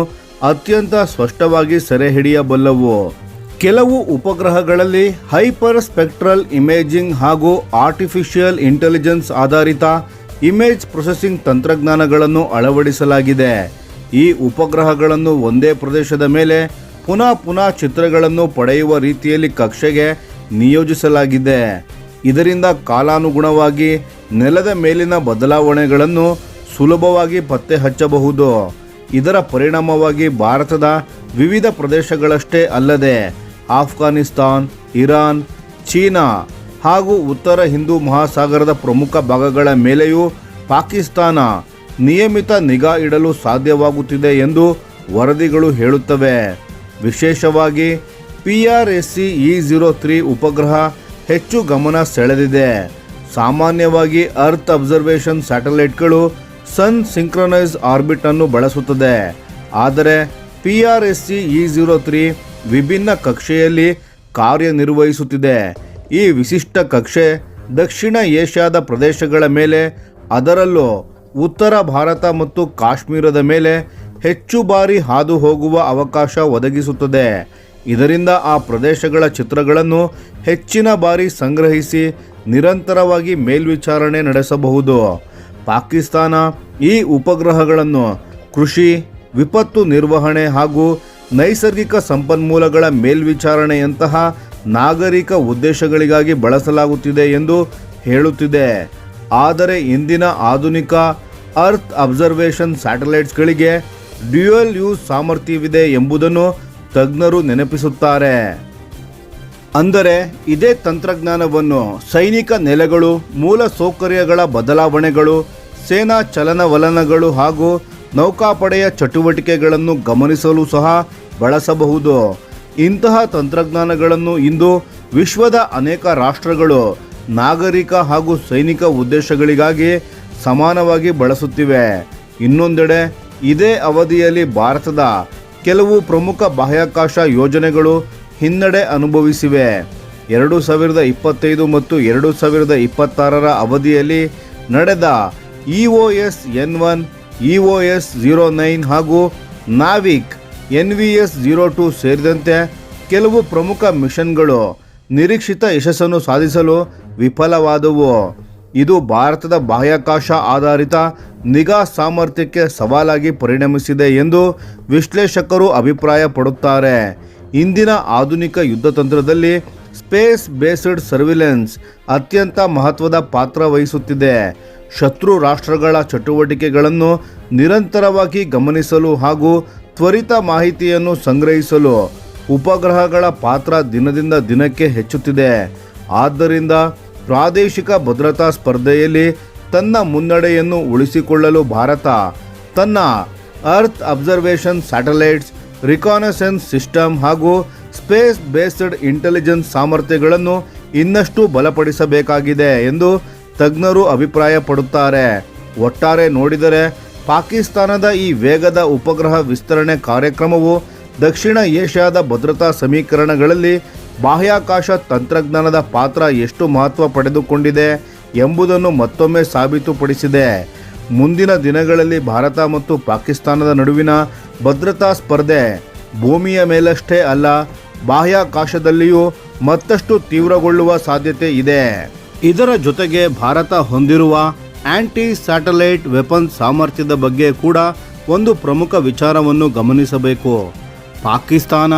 ಅತ್ಯಂತ ಸ್ಪಷ್ಟವಾಗಿ ಸೆರೆಹಿಡಿಯಬಲ್ಲವು. ಕೆಲವು ಉಪಗ್ರಹಗಳಲ್ಲಿ ಹೈಪರ್ ಸ್ಪೆಕ್ಟ್ರಲ್ ಇಮೇಜಿಂಗ್ ಹಾಗೂ ಆರ್ಟಿಫಿಷಿಯಲ್ ಇಂಟೆಲಿಜೆನ್ಸ್ ಆಧಾರಿತ ಇಮೇಜ್ ಪ್ರೊಸೆಸಿಂಗ್ ತಂತ್ರಜ್ಞಾನಗಳನ್ನು ಅಳವಡಿಸಲಾಗಿದೆ. ಈ ಉಪಗ್ರಹಗಳನ್ನು ಒಂದೇ ಪ್ರದೇಶದ ಮೇಲೆ ಪುನಃ ಚಿತ್ರಗಳನ್ನು ಪಡೆಯುವ ರೀತಿಯಲ್ಲಿ ಕಕ್ಷೆಗೆ ನಿಯೋಜಿಸಲಾಗಿದೆ. ಇದರಿಂದ ಕಾಲಾನುಗುಣವಾಗಿ ನೆಲದ ಮೇಲಿನ ಬದಲಾವಣೆಗಳನ್ನು ಸುಲಭವಾಗಿ ಪತ್ತೆ ಹಚ್ಚಬಹುದು. ಇದರ ಪರಿಣಾಮವಾಗಿ ಭಾರತದ ವಿವಿಧ ಪ್ರದೇಶಗಳಷ್ಟೇ ಅಲ್ಲದೆ ಆಫ್ಘಾನಿಸ್ತಾನ್, ಇರಾನ್, ಚೀನಾ ಹಾಗೂ ಉತ್ತರ ಹಿಂದೂ ಮಹಾಸಾಗರದ ಪ್ರಮುಖ ಭಾಗಗಳ ಮೇಲೆಯೂ ಪಾಕಿಸ್ತಾನ ನಿಯಮಿತ ನಿಗಾ ಇಡಲು ಸಾಧ್ಯವಾಗುತ್ತಿದೆ ಎಂದು ವರದಿಗಳು ಹೇಳುತ್ತವೆ. ವಿಶೇಷವಾಗಿ PRSC-E03 ಉಪಗ್ರಹ ಹೆಚ್ಚು ಗಮನ ಸೆಳೆದಿದೆ. ಸಾಮಾನ್ಯವಾಗಿ ಅರ್ತ್ ಅಬ್ಸರ್ವೇಷನ್ ಸ್ಯಾಟಲೈಟ್ಗಳು ಸನ್ ಸಿಂಕ್ರೊನೈಸ್ ಆರ್ಬಿಟ್ ಅನ್ನು ಬಳಸುತ್ತದೆ. ಆದರೆ PRSC-E03 ವಿಭಿನ್ನ ಕಕ್ಷೆಯಲ್ಲಿ ಕಾರ್ಯನಿರ್ವಹಿಸುತ್ತಿದೆ. ಈ ವಿಶಿಷ್ಟ ಕಕ್ಷೆ ದಕ್ಷಿಣ ಏಷ್ಯಾದ ಪ್ರದೇಶಗಳ ಮೇಲೆ, ಅದರಲ್ಲೂ ಉತ್ತರ ಭಾರತ ಮತ್ತು ಕಾಶ್ಮೀರದ ಮೇಲೆ ಹೆಚ್ಚು ಬಾರಿ ಹಾದು ಹೋಗುವ ಅವಕಾಶ ಒದಗಿಸುತ್ತದೆ. ಇದರಿಂದ ಆ ಪ್ರದೇಶಗಳ ಚಿತ್ರಗಳನ್ನು ಹೆಚ್ಚಿನ ಬಾರಿ ಸಂಗ್ರಹಿಸಿ ನಿರಂತರವಾಗಿ ಮೇಲ್ವಿಚಾರಣೆ ನಡೆಸಬಹುದು. ಪಾಕಿಸ್ತಾನ ಈ ಉಪಗ್ರಹಗಳನ್ನು ಕೃಷಿ, ವಿಪತ್ತು ನಿರ್ವಹಣೆ ಹಾಗೂ ನೈಸರ್ಗಿಕ ಸಂಪನ್ಮೂಲಗಳ ಮೇಲ್ವಿಚಾರಣೆಯಂತಹ ನಾಗರಿಕ ಉದ್ದೇಶಗಳಿಗಾಗಿ ಬಳಸಲಾಗುತ್ತಿದೆ ಎಂದು ಹೇಳುತ್ತಿದೆ. ಆದರೆ ಇಂದಿನ ಆಧುನಿಕ ಅರ್ತ್ ಅಬ್ಸರ್ವೇಷನ್ ಸ್ಯಾಟಲೈಟ್ಸ್ಗಳಿಗೆ ಡ್ಯುಯಲ್ ಯೂಸ್ ಸಾಮರ್ಥ್ಯವಿದೆ ಎಂಬುದನ್ನು ತಜ್ಞರು ನೆನಪಿಸುತ್ತಾರೆ. ಅಂದರೆ ಇದೇ ತಂತ್ರಜ್ಞಾನವನ್ನು ಸೈನಿಕ ನೆಲೆಗಳು, ಮೂಲ ಸೌಕರ್ಯಗಳ ಬದಲಾವಣೆಗಳು, ಸೇನಾ ಚಲನವಲನಗಳು ಹಾಗೂ ನೌಕಾಪಡೆಯ ಚಟುವಟಿಕೆಗಳನ್ನು ಗಮನಿಸಲು ಸಹ ಬಳಸಬಹುದು. ಇಂತಹ ತಂತ್ರಜ್ಞಾನಗಳನ್ನು ಇಂದು ವಿಶ್ವದ ಅನೇಕ ರಾಷ್ಟ್ರಗಳು ನಾಗರಿಕ ಹಾಗೂ ಸೈನಿಕ ಉದ್ದೇಶಗಳಿಗಾಗಿ ಸಮಾನವಾಗಿ ಬಳಸುತ್ತಿವೆ. ಇನ್ನೊಂದೆಡೆ ಇದೇ ಅವಧಿಯಲ್ಲಿ ಭಾರತದ ಕೆಲವು ಪ್ರಮುಖ ಬಾಹ್ಯಾಕಾಶ ಯೋಜನೆಗಳು ಹಿನ್ನಡೆ ಅನುಭವಿಸಿವೆ. 2025 ಮತ್ತು 2026ರ ಅವಧಿಯಲ್ಲಿ ನಡೆದ EOS-N1, EOS-09 ಹಾಗೂ ನಾವಿಕ್ NVS-02 ಸೇರಿದಂತೆ ಕೆಲವು ಪ್ರಮುಖ ಮಿಷನ್ಗಳು ನಿರೀಕ್ಷಿತ ಯಶಸ್ಸನ್ನು ಸಾಧಿಸಲು ವಿಫಲವಾದವು. ಇದು ಭಾರತದ ಬಾಹ್ಯಾಕಾಶ ಆಧಾರಿತ ನಿಗಾ ಸಾಮರ್ಥ್ಯಕ್ಕೆ ಸವಾಲಾಗಿ ಪರಿಣಮಿಸಿದೆ ಎಂದು ವಿಶ್ಲೇಷಕರು ಅಭಿಪ್ರಾಯ ಪಡುತ್ತಾರೆ. ಇಂದಿನ ಆಧುನಿಕ ಯುದ್ಧತಂತ್ರದಲ್ಲಿ ಸ್ಪೇಸ್ ಬೇಸ್ಡ್ ಸರ್ವಿಲೆನ್ಸ್ ಅತ್ಯಂತ ಮಹತ್ವದ ಪಾತ್ರ ವಹಿಸುತ್ತಿದೆ. ಶತ್ರು ರಾಷ್ಟ್ರಗಳ ಚಟುವಟಿಕೆಗಳನ್ನು ನಿರಂತರವಾಗಿ ಗಮನಿಸಲು ಹಾಗೂ ತ್ವರಿತ ಮಾಹಿತಿಯನ್ನು ಸಂಗ್ರಹಿಸಲು ಉಪಗ್ರಹಗಳ ಪಾತ್ರ ದಿನದಿಂದ ದಿನಕ್ಕೆ ಹೆಚ್ಚುತ್ತಿದೆ. ಆದ್ದರಿಂದ ಪ್ರಾದೇಶಿಕ ಭದ್ರತಾ ಸ್ಪರ್ಧೆಯಲ್ಲಿ ತನ್ನ ಮುನ್ನಡೆಯನ್ನು ಉಳಿಸಿಕೊಳ್ಳಲು ಭಾರತ ತನ್ನ ಅರ್ತ್ ಅಬ್ಸರ್ವೇಷನ್ ಸ್ಯಾಟಲೈಟ್ಸ್, ರಿಕಾನೆಸೆನ್ಸ್ ಸಿಸ್ಟಮ್ ಹಾಗೂ ಸ್ಪೇಸ್ ಬೇಸ್ಡ್ ಇಂಟೆಲಿಜೆನ್ಸ್ ಸಾಮರ್ಥ್ಯಗಳನ್ನು ಇನ್ನಷ್ಟು ಬಲಪಡಿಸಬೇಕಾಗಿದೆ ಎಂದು ತಜ್ಞರು ಅಭಿಪ್ರಾಯ ಪಡುತ್ತಾರೆ. ಒಟ್ಟಾರೆ ನೋಡಿದರೆ ಪಾಕಿಸ್ತಾನದ ಈ ವೇಗದ ಉಪಗ್ರಹ ವಿಸ್ತರಣೆ ಕಾರ್ಯಕ್ರಮವು ದಕ್ಷಿಣ ಏಷ್ಯಾದ ಭದ್ರತಾ ಸಮೀಕರಣಗಳಲ್ಲಿ ಬಾಹ್ಯಾಕಾಶ ತಂತ್ರಜ್ಞಾನದ ಪಾತ್ರ ಎಷ್ಟು ಮಹತ್ವ ಪಡೆದುಕೊಂಡಿದೆ ಎಂಬುದನ್ನು ಮತ್ತೊಮ್ಮೆ ಸಾಬೀತುಪಡಿಸಿದೆ. ಮುಂದಿನ ದಿನಗಳಲ್ಲಿ ಭಾರತ ಮತ್ತು ಪಾಕಿಸ್ತಾನದ ನಡುವಿನ ಭದ್ರತಾ ಸ್ಪರ್ಧೆ ಭೂಮಿಯ ಮೇಲಷ್ಟೇ ಅಲ್ಲ, ಬಾಹ್ಯಾಕಾಶದಲ್ಲಿಯೂ ಮತ್ತಷ್ಟು ತೀವ್ರಗೊಳ್ಳುವ ಸಾಧ್ಯತೆ ಇದೆ. ಇದರ ಜೊತೆಗೆ ಭಾರತ ಹೊಂದಿರುವ ಆಂಟಿ ಸ್ಯಾಟಲೈಟ್ ವೆಪನ್ ಸಾಮರ್ಥ್ಯದ ಬಗ್ಗೆ ಕೂಡ ಒಂದು ಪ್ರಮುಖ ವಿಚಾರವನ್ನು ಗಮನಿಸಬೇಕು. ಪಾಕಿಸ್ತಾನ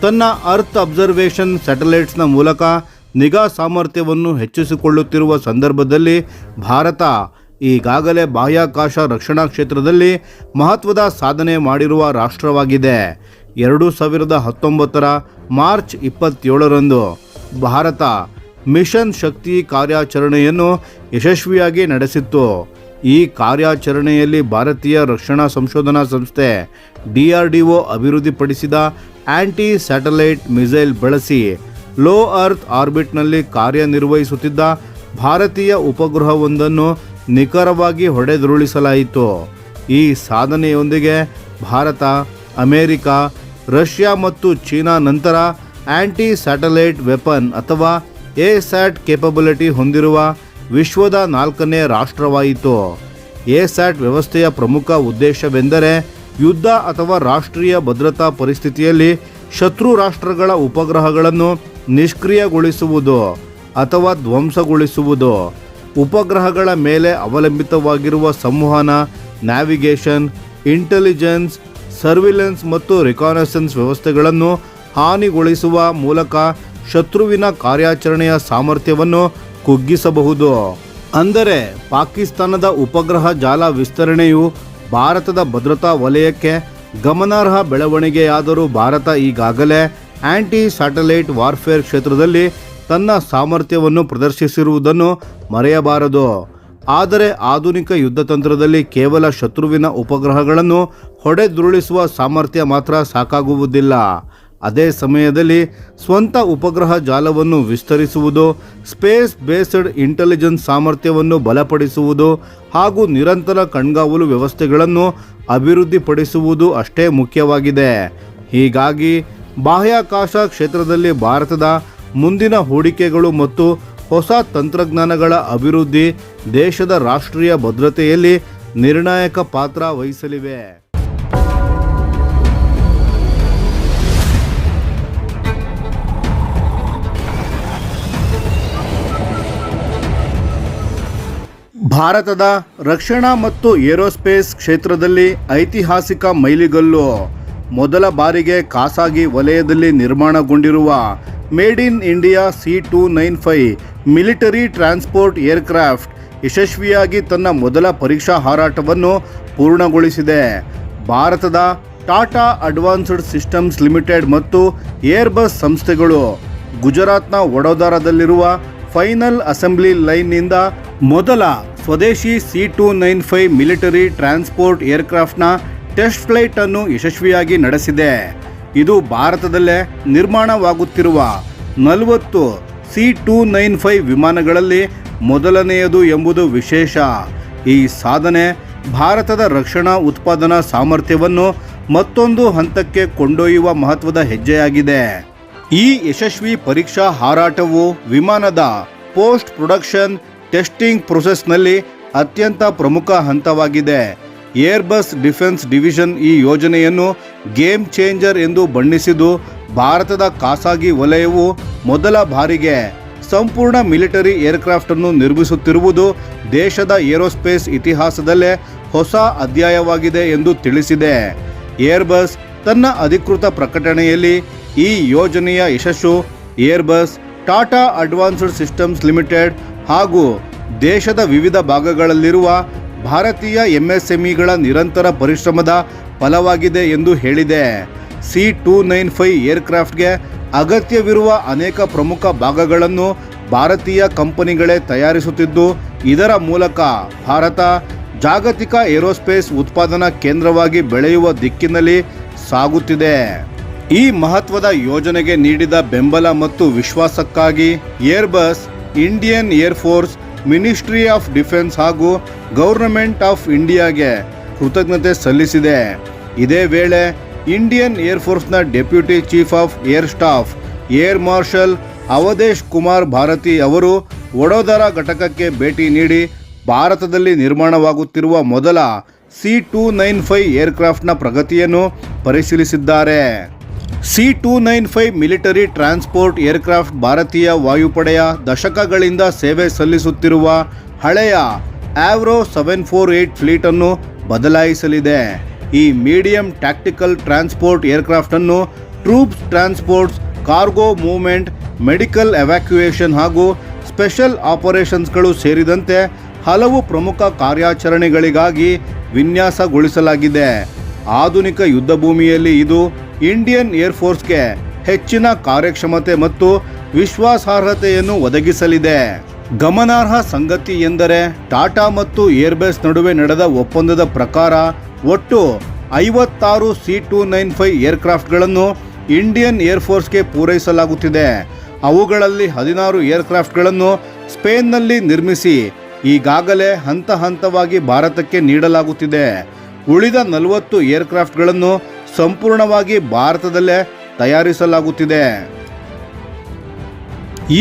ತನ್ನ ಅರ್ತ್ ಅಬ್ಸರ್ವೇಷನ್ ಸ್ಯಾಟಲೈಟ್ಸ್ನ ಮೂಲಕ ನಿಗಾ ಸಾಮರ್ಥ್ಯವನ್ನು ಹೆಚ್ಚಿಸಿಕೊಳ್ಳುತ್ತಿರುವ ಸಂದರ್ಭದಲ್ಲಿ ಭಾರತ ಈಗಾಗಲೇ ಬಾಹ್ಯಾಕಾಶ ರಕ್ಷಣಾ ಕ್ಷೇತ್ರದಲ್ಲಿ ಮಹತ್ವದ ಸಾಧನೆ ಮಾಡಿರುವ ರಾಷ್ಟ್ರವಾಗಿದೆ. 2019 ಮಾರ್ಚ್ 27ರಂದು ಭಾರತ ಮಿಷನ್ ಶಕ್ತಿ ಕಾರ್ಯಾಚರಣೆಯನ್ನು ಯಶಸ್ವಿಯಾಗಿ ನಡೆಸಿತ್ತು. ಈ ಕಾರ್ಯಾಚರಣೆಯಲ್ಲಿ ಭಾರತೀಯ ರಕ್ಷಣಾ ಸಂಶೋಧನಾ ಸಂಸ್ಥೆ DRDO ಅಭಿವೃದ್ಧಿಪಡಿಸಿದ ಆಂಟಿ ಸ್ಯಾಟಲೈಟ್ ಮಿಸೈಲ್ ಬಳಸಿ ಲೋ ಅರ್ತ್ ಆರ್ಬಿಟ್ನಲ್ಲಿ ಕಾರ್ಯನಿರ್ವಹಿಸುತ್ತಿದ್ದ ಭಾರತೀಯ ಉಪಗ್ರಹವೊಂದನ್ನು ನಿಖರವಾಗಿ ಹೊಡೆದುರುಳಿಸಲಾಯಿತು. ಈ ಸಾಧನೆಯೊಂದಿಗೆ ಭಾರತ, ಅಮೆರಿಕ, ರಷ್ಯಾ ಮತ್ತು ಚೀನಾ ನಂತರ ಆಂಟಿ ಸ್ಯಾಟಲೈಟ್ ವೆಪನ್ ಅಥವಾ ಎಸ್ಯಾಟ್ ಕೇಪಬಿಲಿಟಿ ಹೊಂದಿರುವ ವಿಶ್ವದ 4ನೇ ರಾಷ್ಟ್ರವಾಯಿತು. ಎಸ್ಯಾಟ್ ವ್ಯವಸ್ಥೆಯ ಪ್ರಮುಖ ಉದ್ದೇಶವೆಂದರೆ ಯುದ್ಧ ಅಥವಾ ರಾಷ್ಟ್ರೀಯ ಭದ್ರತಾ ಪರಿಸ್ಥಿತಿಯಲ್ಲಿ ಶತ್ರು ರಾಷ್ಟ್ರಗಳ ಉಪಗ್ರಹಗಳನ್ನು ನಿಷ್ಕ್ರಿಯಗೊಳಿಸುವುದು ಅಥವಾ ಧ್ವಂಸಗೊಳಿಸುವುದು. ಉಪಗ್ರಹಗಳ ಮೇಲೆ ಅವಲಂಬಿತವಾಗಿರುವ ಸಂವಹನ, ನ್ಯಾವಿಗೇಷನ್, ಇಂಟೆಲಿಜೆನ್ಸ್, ಸರ್ವಿಲೆನ್ಸ್ ಮತ್ತು ರಿಕಾನೆಸೆನ್ಸ್ ವ್ಯವಸ್ಥೆಗಳನ್ನು ಹಾನಿಗೊಳಿಸುವ ಮೂಲಕ ಶತ್ರುವಿನ ಕಾರ್ಯಾಚರಣೆಯ ಸಾಮರ್ಥ್ಯವನ್ನು ಕುಗ್ಗಿಸಬಹುದು. ಅಂದರೆ ಪಾಕಿಸ್ತಾನದ ಉಪಗ್ರಹ ಜಾಲ ವಿಸ್ತರಣೆಯು ಭಾರತದ ಭದ್ರತಾ ವಲಯಕ್ಕೆ ಗಮನಾರ್ಹ ಬೆಳವಣಿಗೆಯಾದರೂ ಭಾರತ ಈಗಾಗಲೇ ಆಂಟಿ ಸ್ಯಾಟಲೈಟ್ ವಾರ್ಫೇರ್ ಕ್ಷೇತ್ರದಲ್ಲಿ ತನ್ನ ಸಾಮರ್ಥ್ಯವನ್ನು ಪ್ರದರ್ಶಿಸಿರುವುದನ್ನು ಮರೆಯಬಾರದು. ಆದರೆ ಆಧುನಿಕ ಯುದ್ಧತಂತ್ರದಲ್ಲಿ ಕೇವಲ ಶತ್ರುವಿನ ಉಪಗ್ರಹಗಳನ್ನು ಹೊಡೆದುರುಳಿಸುವ ಸಾಮರ್ಥ್ಯ ಮಾತ್ರ ಸಾಕಾಗುವುದಿಲ್ಲ. ಅದೇ ಸಮಯದಲ್ಲಿ ಸ್ವಂತ ಉಪಗ್ರಹ ಜಾಲವನ್ನು ವಿಸ್ತರಿಸುವುದು, ಸ್ಪೇಸ್ ಬೇಸ್ಡ್ ಇಂಟೆಲಿಜೆನ್ಸ್ ಸಾಮರ್ಥ್ಯವನ್ನು ಬಲಪಡಿಸುವುದು ಹಾಗೂ ನಿರಂತರ ಕಣ್ಗಾವಲು ವ್ಯವಸ್ಥೆಗಳನ್ನು ಅಭಿವೃದ್ಧಿಪಡಿಸುವುದು ಅಷ್ಟೇ ಮುಖ್ಯವಾಗಿದೆ. ಹೀಗಾಗಿ ಬಾಹ್ಯಾಕಾಶ ಕ್ಷೇತ್ರದಲ್ಲಿ ಭಾರತದ ಮುಂದಿನ ಹೂಡಿಕೆಗಳು ಮತ್ತು ಹೊಸ ತಂತ್ರಜ್ಞಾನಗಳ ಅಭಿವೃದ್ಧಿ ದೇಶದ ರಾಷ್ಟ್ರೀಯ ಭದ್ರತೆಯಲ್ಲಿ ನಿರ್ಣಾಯಕ ಪಾತ್ರ ವಹಿಸಲಿವೆ. ಭಾರತದ ರಕ್ಷಣಾ ಮತ್ತು ಏರೋಸ್ಪೇಸ್ ಕ್ಷೇತ್ರದಲ್ಲಿ ಐತಿಹಾಸಿಕ ಮೈಲಿಗಲ್ಲು. ಮೊದಲ ಬಾರಿಗೆ ಖಾಸಗಿ ವಲಯದಲ್ಲಿ ನಿರ್ಮಾಣಗೊಂಡಿರುವ made in India C-295 military transport aircraft ಯಶಸ್ವಿಯಾಗಿ ತನ್ನ ಮೊದಲ ಪರೀಕ್ಷಾ ಹಾರಾಟವನ್ನು ಪೂರ್ಣಗೊಳಿಸಿದೆ. ಭಾರತದ ಟಾಟಾ ಅಡ್ವಾನ್ಸ್ಡ್ ಸಿಸ್ಟಮ್ಸ್ ಲಿಮಿಟೆಡ್ ಮತ್ತು ಏರ್ಬಸ್ ಸಂಸ್ಥೆಗಳು ಗುಜರಾತ್ನ ವಡೋದರಾದಲ್ಲಿರುವ ಫೈನಲ್ ಅಸೆಂಬ್ಲಿ ಲೈನ್ನಿಂದ ಮೊದಲ ಸ್ವದೇಶಿ C-295 ಮಿಲಿಟರಿ ಟ್ರಾನ್ಸ್ಪೋರ್ಟ್ ಏರ್ಕ್ರಾಫ್ಟ್ನ ಟೆಸ್ಟ್ ಫ್ಲೈಟ್ ಅನ್ನು ಯಶಸ್ವಿಯಾಗಿ ನಡೆಸಿದೆ. ಇದು ಭಾರತದಲ್ಲೇ ನಿರ್ಮಾಣವಾಗುತ್ತಿರುವ 40 C-295 ವಿಮಾನಗಳಲ್ಲಿ ಮೊದಲನೆಯದು ಎಂಬುದು ವಿಶೇಷ. ಈ ಸಾಧನೆ ಭಾರತದ ರಕ್ಷಣಾ ಉತ್ಪಾದನಾ ಸಾಮರ್ಥ್ಯವನ್ನು ಮತ್ತೊಂದು ಹಂತಕ್ಕೆ ಕೊಂಡೊಯ್ಯುವ ಮಹತ್ವದ ಹೆಜ್ಜೆಯಾಗಿದೆ. ಈ ಯಶಸ್ವಿ ಪರೀಕ್ಷಾ ಹಾರಾಟವು ವಿಮಾನದ ಪೋಸ್ಟ್ ಪ್ರೊಡಕ್ಷನ್ ಟೆಸ್ಟಿಂಗ್ ಪ್ರೊಸೆಸ್ನಲ್ಲಿ ಅತ್ಯಂತ ಪ್ರಮುಖ ಹಂತವಾಗಿದೆ. ಏರ್ಬಸ್ ಡಿಫೆನ್ಸ್ ಡಿವಿಷನ್ ಈ ಯೋಜನೆಯನ್ನು ಗೇಮ್ ಚೇಂಜರ್ ಎಂದು ಬಣ್ಣಿಸಿದ್ದು, ಭಾರತದ ಖಾಸಗಿ ವಲಯವು ಮೊದಲ ಬಾರಿಗೆ ಸಂಪೂರ್ಣ ಮಿಲಿಟರಿ ಏರ್ಕ್ರಾಫ್ಟ್ ಅನ್ನು ನಿರ್ಮಿಸುತ್ತಿರುವುದು ದೇಶದ ಏರೋಸ್ಪೇಸ್ ಇತಿಹಾಸದಲ್ಲೇ ಹೊಸ ಅಧ್ಯಾಯವಾಗಿದೆ ಎಂದು ತಿಳಿಸಿದೆ. ಏರ್ಬಸ್ ತನ್ನ ಅಧಿಕೃತ ಪ್ರಕಟಣೆಯಲ್ಲಿ ಈ ಯೋಜನೆಯ ಯಶಸ್ಸು Airbus, Tata advanced systems limited ಹಾಗೂ ದೇಶದ ವಿವಿಧ ಭಾಗಗಳಲ್ಲಿರುವ ಭಾರತೀಯ ಎಂಎಸ್ಎಂಇಗಳ ನಿರಂತರ ಪರಿಶ್ರಮದ ಫಲವಾಗಿದೆ ಎಂದು ಹೇಳಿದೆ. C-295 ಏರ್ಕ್ರಾಫ್ಟ್ಗೆ ಅಗತ್ಯವಿರುವ ಅನೇಕ ಪ್ರಮುಖ ಭಾಗಗಳನ್ನು ಭಾರತೀಯ ಕಂಪನಿಗಳೇ ತಯಾರಿಸುತ್ತಿದ್ದು, ಇದರ ಮೂಲಕ ಭಾರತ ಜಾಗತಿಕ ಏರೋಸ್ಪೇಸ್ ಉತ್ಪಾದನಾ ಕೇಂದ್ರವಾಗಿ ಬೆಳೆಯುವ ದಿಕ್ಕಿನಲ್ಲಿ ಸಾಗುತ್ತಿದೆ. ಈ ಮಹತ್ವದ ಯೋಜನೆಗೆ ನೀಡಿದ ಬೆಂಬಲ ಮತ್ತು ವಿಶ್ವಾಸಕ್ಕಾಗಿ Airbus Indian air force, ministry of defence ಹಾಗೂ ಗವರ್ನಮೆಂಟ್ ಆಫ್ ಇಂಡಿಯಾಗೆ ಕೃತಜ್ಞತೆ ಸಲ್ಲಿಸಿದೆ. ಇದೇ ವೇಳೆ ಇಂಡಿಯನ್ ಏರ್ಫೋರ್ಸ್ನ deputy chief of air staff air marshal Awadhesh Kumar Bharati Vadodara ವಡೋದರ ಘಟಕಕ್ಕೆ ಭೇಟಿ ನೀಡಿ ಭಾರತದಲ್ಲಿ ನಿರ್ಮಾಣವಾಗುತ್ತಿರುವ ಮೊದಲ C-295 ಏರ್ಕ್ರಾಫ್ಟ್ನ ಪ್ರಗತಿಯನ್ನು ಪರಿಶೀಲಿಸಿದ್ದಾರೆ. C-295 ಮಿಲಿಟರಿ ಟ್ರಾನ್ಸ್ಪೋರ್ಟ್ ಏರ್ಕ್ರಾಫ್ಟ್ ಭಾರತೀಯ ವಾಯುಪಡೆಯ ದಶಕಗಳಿಂದ ಸೇವೆ ಸಲ್ಲಿಸುತ್ತಿರುವ ಹಳೆಯ ಆವ್ರೋ 748 ಫ್ಲೀಟ್ ಅನ್ನು ಬದಲಾಯಿಸಲಿದೆ. ಈ ಮೀಡಿಯಂ ಟ್ಯಾಕ್ಟಿಕಲ್ ಟ್ರಾನ್ಸ್ಪೋರ್ಟ್ ಏರ್ಕ್ರಾಫ್ಟ್ ಅನ್ನು troops transports, cargo movement, medical evacuation ಹಾಗೂ ಸ್ಪೆಷಲ್ ಆಪರೇಷನ್ಸ್ಗಳು ಸೇರಿದಂತೆ ಹಲವು ಪ್ರಮುಖ ಕಾರ್ಯಾಚರಣೆಗಳಿಗಾಗಿ ವಿನ್ಯಾಸಗೊಳಿಸಲಾಗಿದೆ. ಆಧುನಿಕ ಯುದ್ಧಭೂಮಿಯಲ್ಲಿ ಇದು ಇಂಡಿಯನ್ ಏರ್ಫೋರ್ಸ್ಗೆ ಹೆಚ್ಚಿನ ಕಾರ್ಯಕ್ಷಮತೆ ಮತ್ತು ವಿಶ್ವಾಸಾರ್ಹತೆಯನ್ನು ಒದಗಿಸಲಿದೆ. ಗಮನಾರ್ಹ ಸಂಗತಿ ಎಂದರೆ ಟಾಟಾ ಮತ್ತು ಏರ್ಬಸ್ ನಡುವೆ ನಡೆದ ಒಪ್ಪಂದದ ಪ್ರಕಾರ ಒಟ್ಟು 56 C-295 ಏರ್ಕ್ರಾಫ್ಟ್ಗಳನ್ನು ಇಂಡಿಯನ್ ಏರ್ಫೋರ್ಸ್ಗೆ ಪೂರೈಸಲಾಗುತ್ತಿದೆ. ಅವುಗಳಲ್ಲಿ 16 ಏರ್ಕ್ರಾಫ್ಟ್ಗಳನ್ನು ಸ್ಪೇನ್ನಲ್ಲಿ ನಿರ್ಮಿಸಿ ಈಗಾಗಲೇ ಹಂತ ಹಂತವಾಗಿ ಭಾರತಕ್ಕೆ ನೀಡಲಾಗುತ್ತಿದೆ. ಉಳಿದ 40 ಏರ್ಕ್ರಾಫ್ಟ್ಗಳನ್ನು ಸಂಪೂರ್ಣವಾಗಿ ಭಾರತದಲ್ಲೇ ತಯಾರಿಸಲಾಗುತ್ತಿದೆ.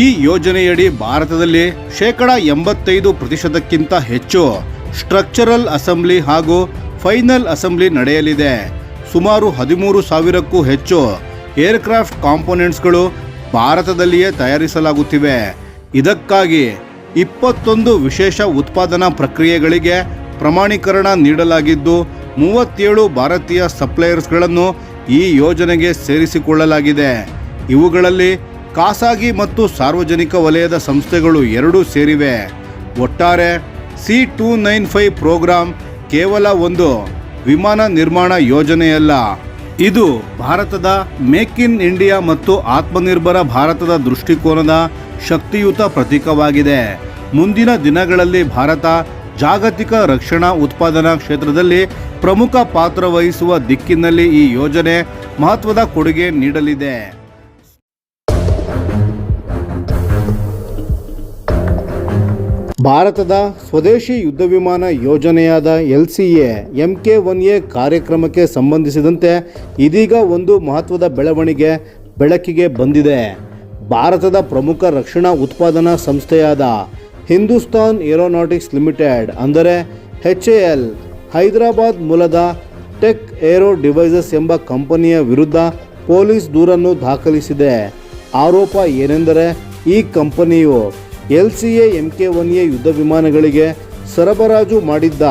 ಈ ಯೋಜನೆಯಡಿ ಭಾರತದಲ್ಲಿ 85% ಹೆಚ್ಚು ಸ್ಟ್ರಕ್ಚರಲ್ ಅಸೆಂಬ್ಲಿ ಹಾಗೂ ಫೈನಲ್ ಅಸೆಂಬ್ಲಿ ನಡೆಯಲಿದೆ. ಸುಮಾರು 13,000ಕ್ಕೂ ಹೆಚ್ಚು ಏರ್ಕ್ರಾಫ್ಟ್ ಕಾಂಪೋನೆಂಟ್ಸ್ಗಳು ಭಾರತದಲ್ಲಿಯೇ ತಯಾರಿಸಲಾಗುತ್ತಿವೆ. ಇದಕ್ಕಾಗಿ 21 ವಿಶೇಷ ಉತ್ಪಾದನಾ ಪ್ರಕ್ರಿಯೆಗಳಿಗೆ ಪ್ರಮಾಣೀಕರಣ ನೀಡಲಾಗಿದ್ದು 37 ಭಾರತೀಯ ಸಪ್ಲೈಯರ್ಸ್ಗಳನ್ನು ಈ ಯೋಜನೆಗೆ ಸೇರಿಸಿಕೊಳ್ಳಲಾಗಿದೆ. ಇವುಗಳಲ್ಲಿ ಖಾಸಗಿ ಮತ್ತು ಸಾರ್ವಜನಿಕ ವಲಯದ ಸಂಸ್ಥೆಗಳು ಎರಡೂ ಸೇರಿವೆ. ಒಟ್ಟಾರೆ C-295 ಪ್ರೋಗ್ರಾಂ ಕೇವಲ ಒಂದು ವಿಮಾನ ನಿರ್ಮಾಣ ಯೋಜನೆಯಲ್ಲ, ಇದು ಭಾರತದ ಮೇಕ್ ಇನ್ ಇಂಡಿಯಾ ಮತ್ತು ಆತ್ಮನಿರ್ಭರ ಭಾರತದ ದೃಷ್ಟಿಕೋನದ ಶಕ್ತಿಯುತ ಪ್ರತೀಕವಾಗಿದೆ. ಮುಂದಿನ ದಿನಗಳಲ್ಲಿ ಭಾರತ ಜಾಗತಿಕ ರಕ್ಷಣಾ ಉತ್ಪಾದನಾ ಕ್ಷೇತ್ರದಲ್ಲಿ ಪ್ರಮುಖ ಪಾತ್ರ ವಹಿಸುವ ದಿಕ್ಕಿನಲ್ಲಿ ಈ ಯೋಜನೆ ಮಹತ್ವದ ಕೊಡುಗೆ ನೀಡಲಿದೆ. ಭಾರತದ ಸ್ವದೇಶಿ ಯುದ್ಧ ವಿಮಾನ ಯೋಜನೆಯಾದ LCA Mk-1A ಕಾರ್ಯಕ್ರಮಕ್ಕೆ ಸಂಬಂಧಿಸಿದಂತೆ ಇದೀಗ ಒಂದು ಮಹತ್ವದ ಬೆಳವಣಿಗೆ ಬೆಳಕಿಗೆ ಬಂದಿದೆ. ಭಾರತದ ಪ್ರಮುಖ ರಕ್ಷಣಾ ಉತ್ಪಾದನಾ ಸಂಸ್ಥೆಯಾದ ಹಿಂದೂಸ್ತಾನ್ ಏರೋನಾಟಿಕ್ಸ್ ಲಿಮಿಟೆಡ್ ಅಂದರೆ HAL ಹೈದರಾಬಾದ್ ಮೂಲದ ಟೆಕ್ ಏರೋ ಡಿವೈಸಸ್ ಎಂಬ ಕಂಪನಿಯ ವಿರುದ್ಧ ಪೊಲೀಸ್ ದೂರನ್ನು ದಾಖಲಿಸಿದೆ. ಆರೋಪ ಏನೆಂದರೆ ಈ ಕಂಪನಿಯು LCA Mk-1A ಯುದ್ಧ ವಿಮಾನಗಳಿಗೆ ಸರಬರಾಜು ಮಾಡಿದ್ದ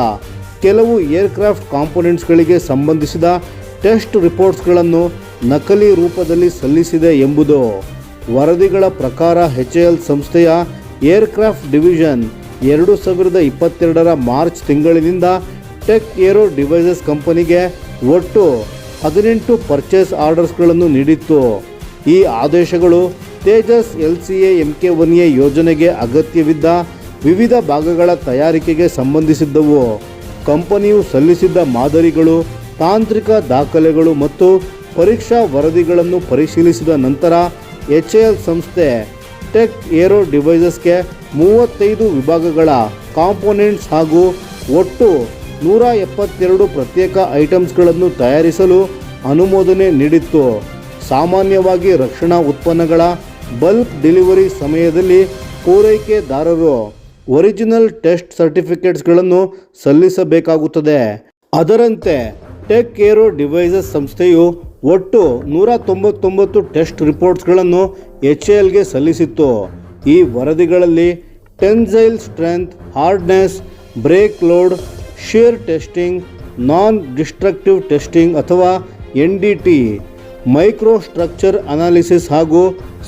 ಕೆಲವು ಏರ್ಕ್ರಾಫ್ಟ್ ಕಾಂಪೋನೆಂಟ್ಸ್ಗಳಿಗೆ ಸಂಬಂಧಿಸಿದ ಟೆಸ್ಟ್ ರಿಪೋರ್ಟ್ಸ್ಗಳನ್ನು ನಕಲಿ ರೂಪದಲ್ಲಿ ಸಲ್ಲಿಸಿದೆ ಎಂಬುದು. ವರದಿಗಳ ಪ್ರಕಾರ HAL ಸಂಸ್ಥೆಯ ಏರ್ಕ್ರಾಫ್ಟ್ ಡಿವಿಷನ್ 2022ರ ಮಾರ್ಚ್ ತಿಂಗಳಿನಿಂದ ಟೆಕ್ ಏರೋ ಡಿವೈಸಸ್ ಕಂಪನಿಗೆ ಒಟ್ಟು 18 ಪರ್ಚೇಸ್ ಆರ್ಡರ್ಸ್ಗಳನ್ನು ನೀಡಿತ್ತು. ಈ ಆದೇಶಗಳು ತೇಜಸ್ LCA Mk-1A ಯೋಜನೆಗೆ ಅಗತ್ಯವಿದ್ದ ವಿವಿಧ ಭಾಗಗಳ ತಯಾರಿಕೆಗೆ ಸಂಬಂಧಿಸಿದ್ದವು. ಕಂಪನಿಯು ಸಲ್ಲಿಸಿದ್ದ ಮಾದರಿಗಳು, ತಾಂತ್ರಿಕ ದಾಖಲೆಗಳು ಮತ್ತು ಪರೀಕ್ಷಾ ವರದಿಗಳನ್ನು ಪರಿಶೀಲಿಸಿದ ನಂತರ HAL ಸಂಸ್ಥೆ ಟೆಕ್ ಏರೋ ಡಿವೈಸಸ್ಗೆ 35 ವಿಭಾಗಗಳ ಕಾಂಪೋನೆಂಟ್ಸ್ ಹಾಗೂ ಒಟ್ಟು 172 ಪ್ರತ್ಯೇಕ ಐಟಮ್ಸ್ಗಳನ್ನು ತಯಾರಿಸಲು ಅನುಮೋದನೆ ನೀಡಿತ್ತು. ಸಾಮಾನ್ಯವಾಗಿ ರಕ್ಷಣಾ ಉತ್ಪನ್ನಗಳ ಬಲ್ಕ್ ಡೆಲಿವರಿ ಸಮಯದಲ್ಲಿ ಪೂರೈಕೆದಾರರು ಒರಿಜಿನಲ್ ಟೆಸ್ಟ್ ಸರ್ಟಿಫಿಕೇಟ್ಸ್ಗಳನ್ನು ಸಲ್ಲಿಸಬೇಕಾಗುತ್ತದೆ. ಅದರಂತೆ ಟೆಕ್ ಏರೋ ಡಿವೈಸಸ್ ಸಂಸ್ಥೆಯು ಒಟ್ಟು 199 ಟೆಸ್ಟ್ ರಿಪೋರ್ಟ್ಸ್ಗಳನ್ನು HALಗೆ ಸಲ್ಲಿಸಿತ್ತು. ಈ ವರದಿಗಳಲ್ಲಿ tensile strength, hardness, break load, shear testing, non destructive testing ಅಥವಾ NDT, ಮೈಕ್ರೋ ಸ್ಟ್ರಕ್ಚರ್ ಅನಾಲಿಸಿಸ್ ಹಾಗೂ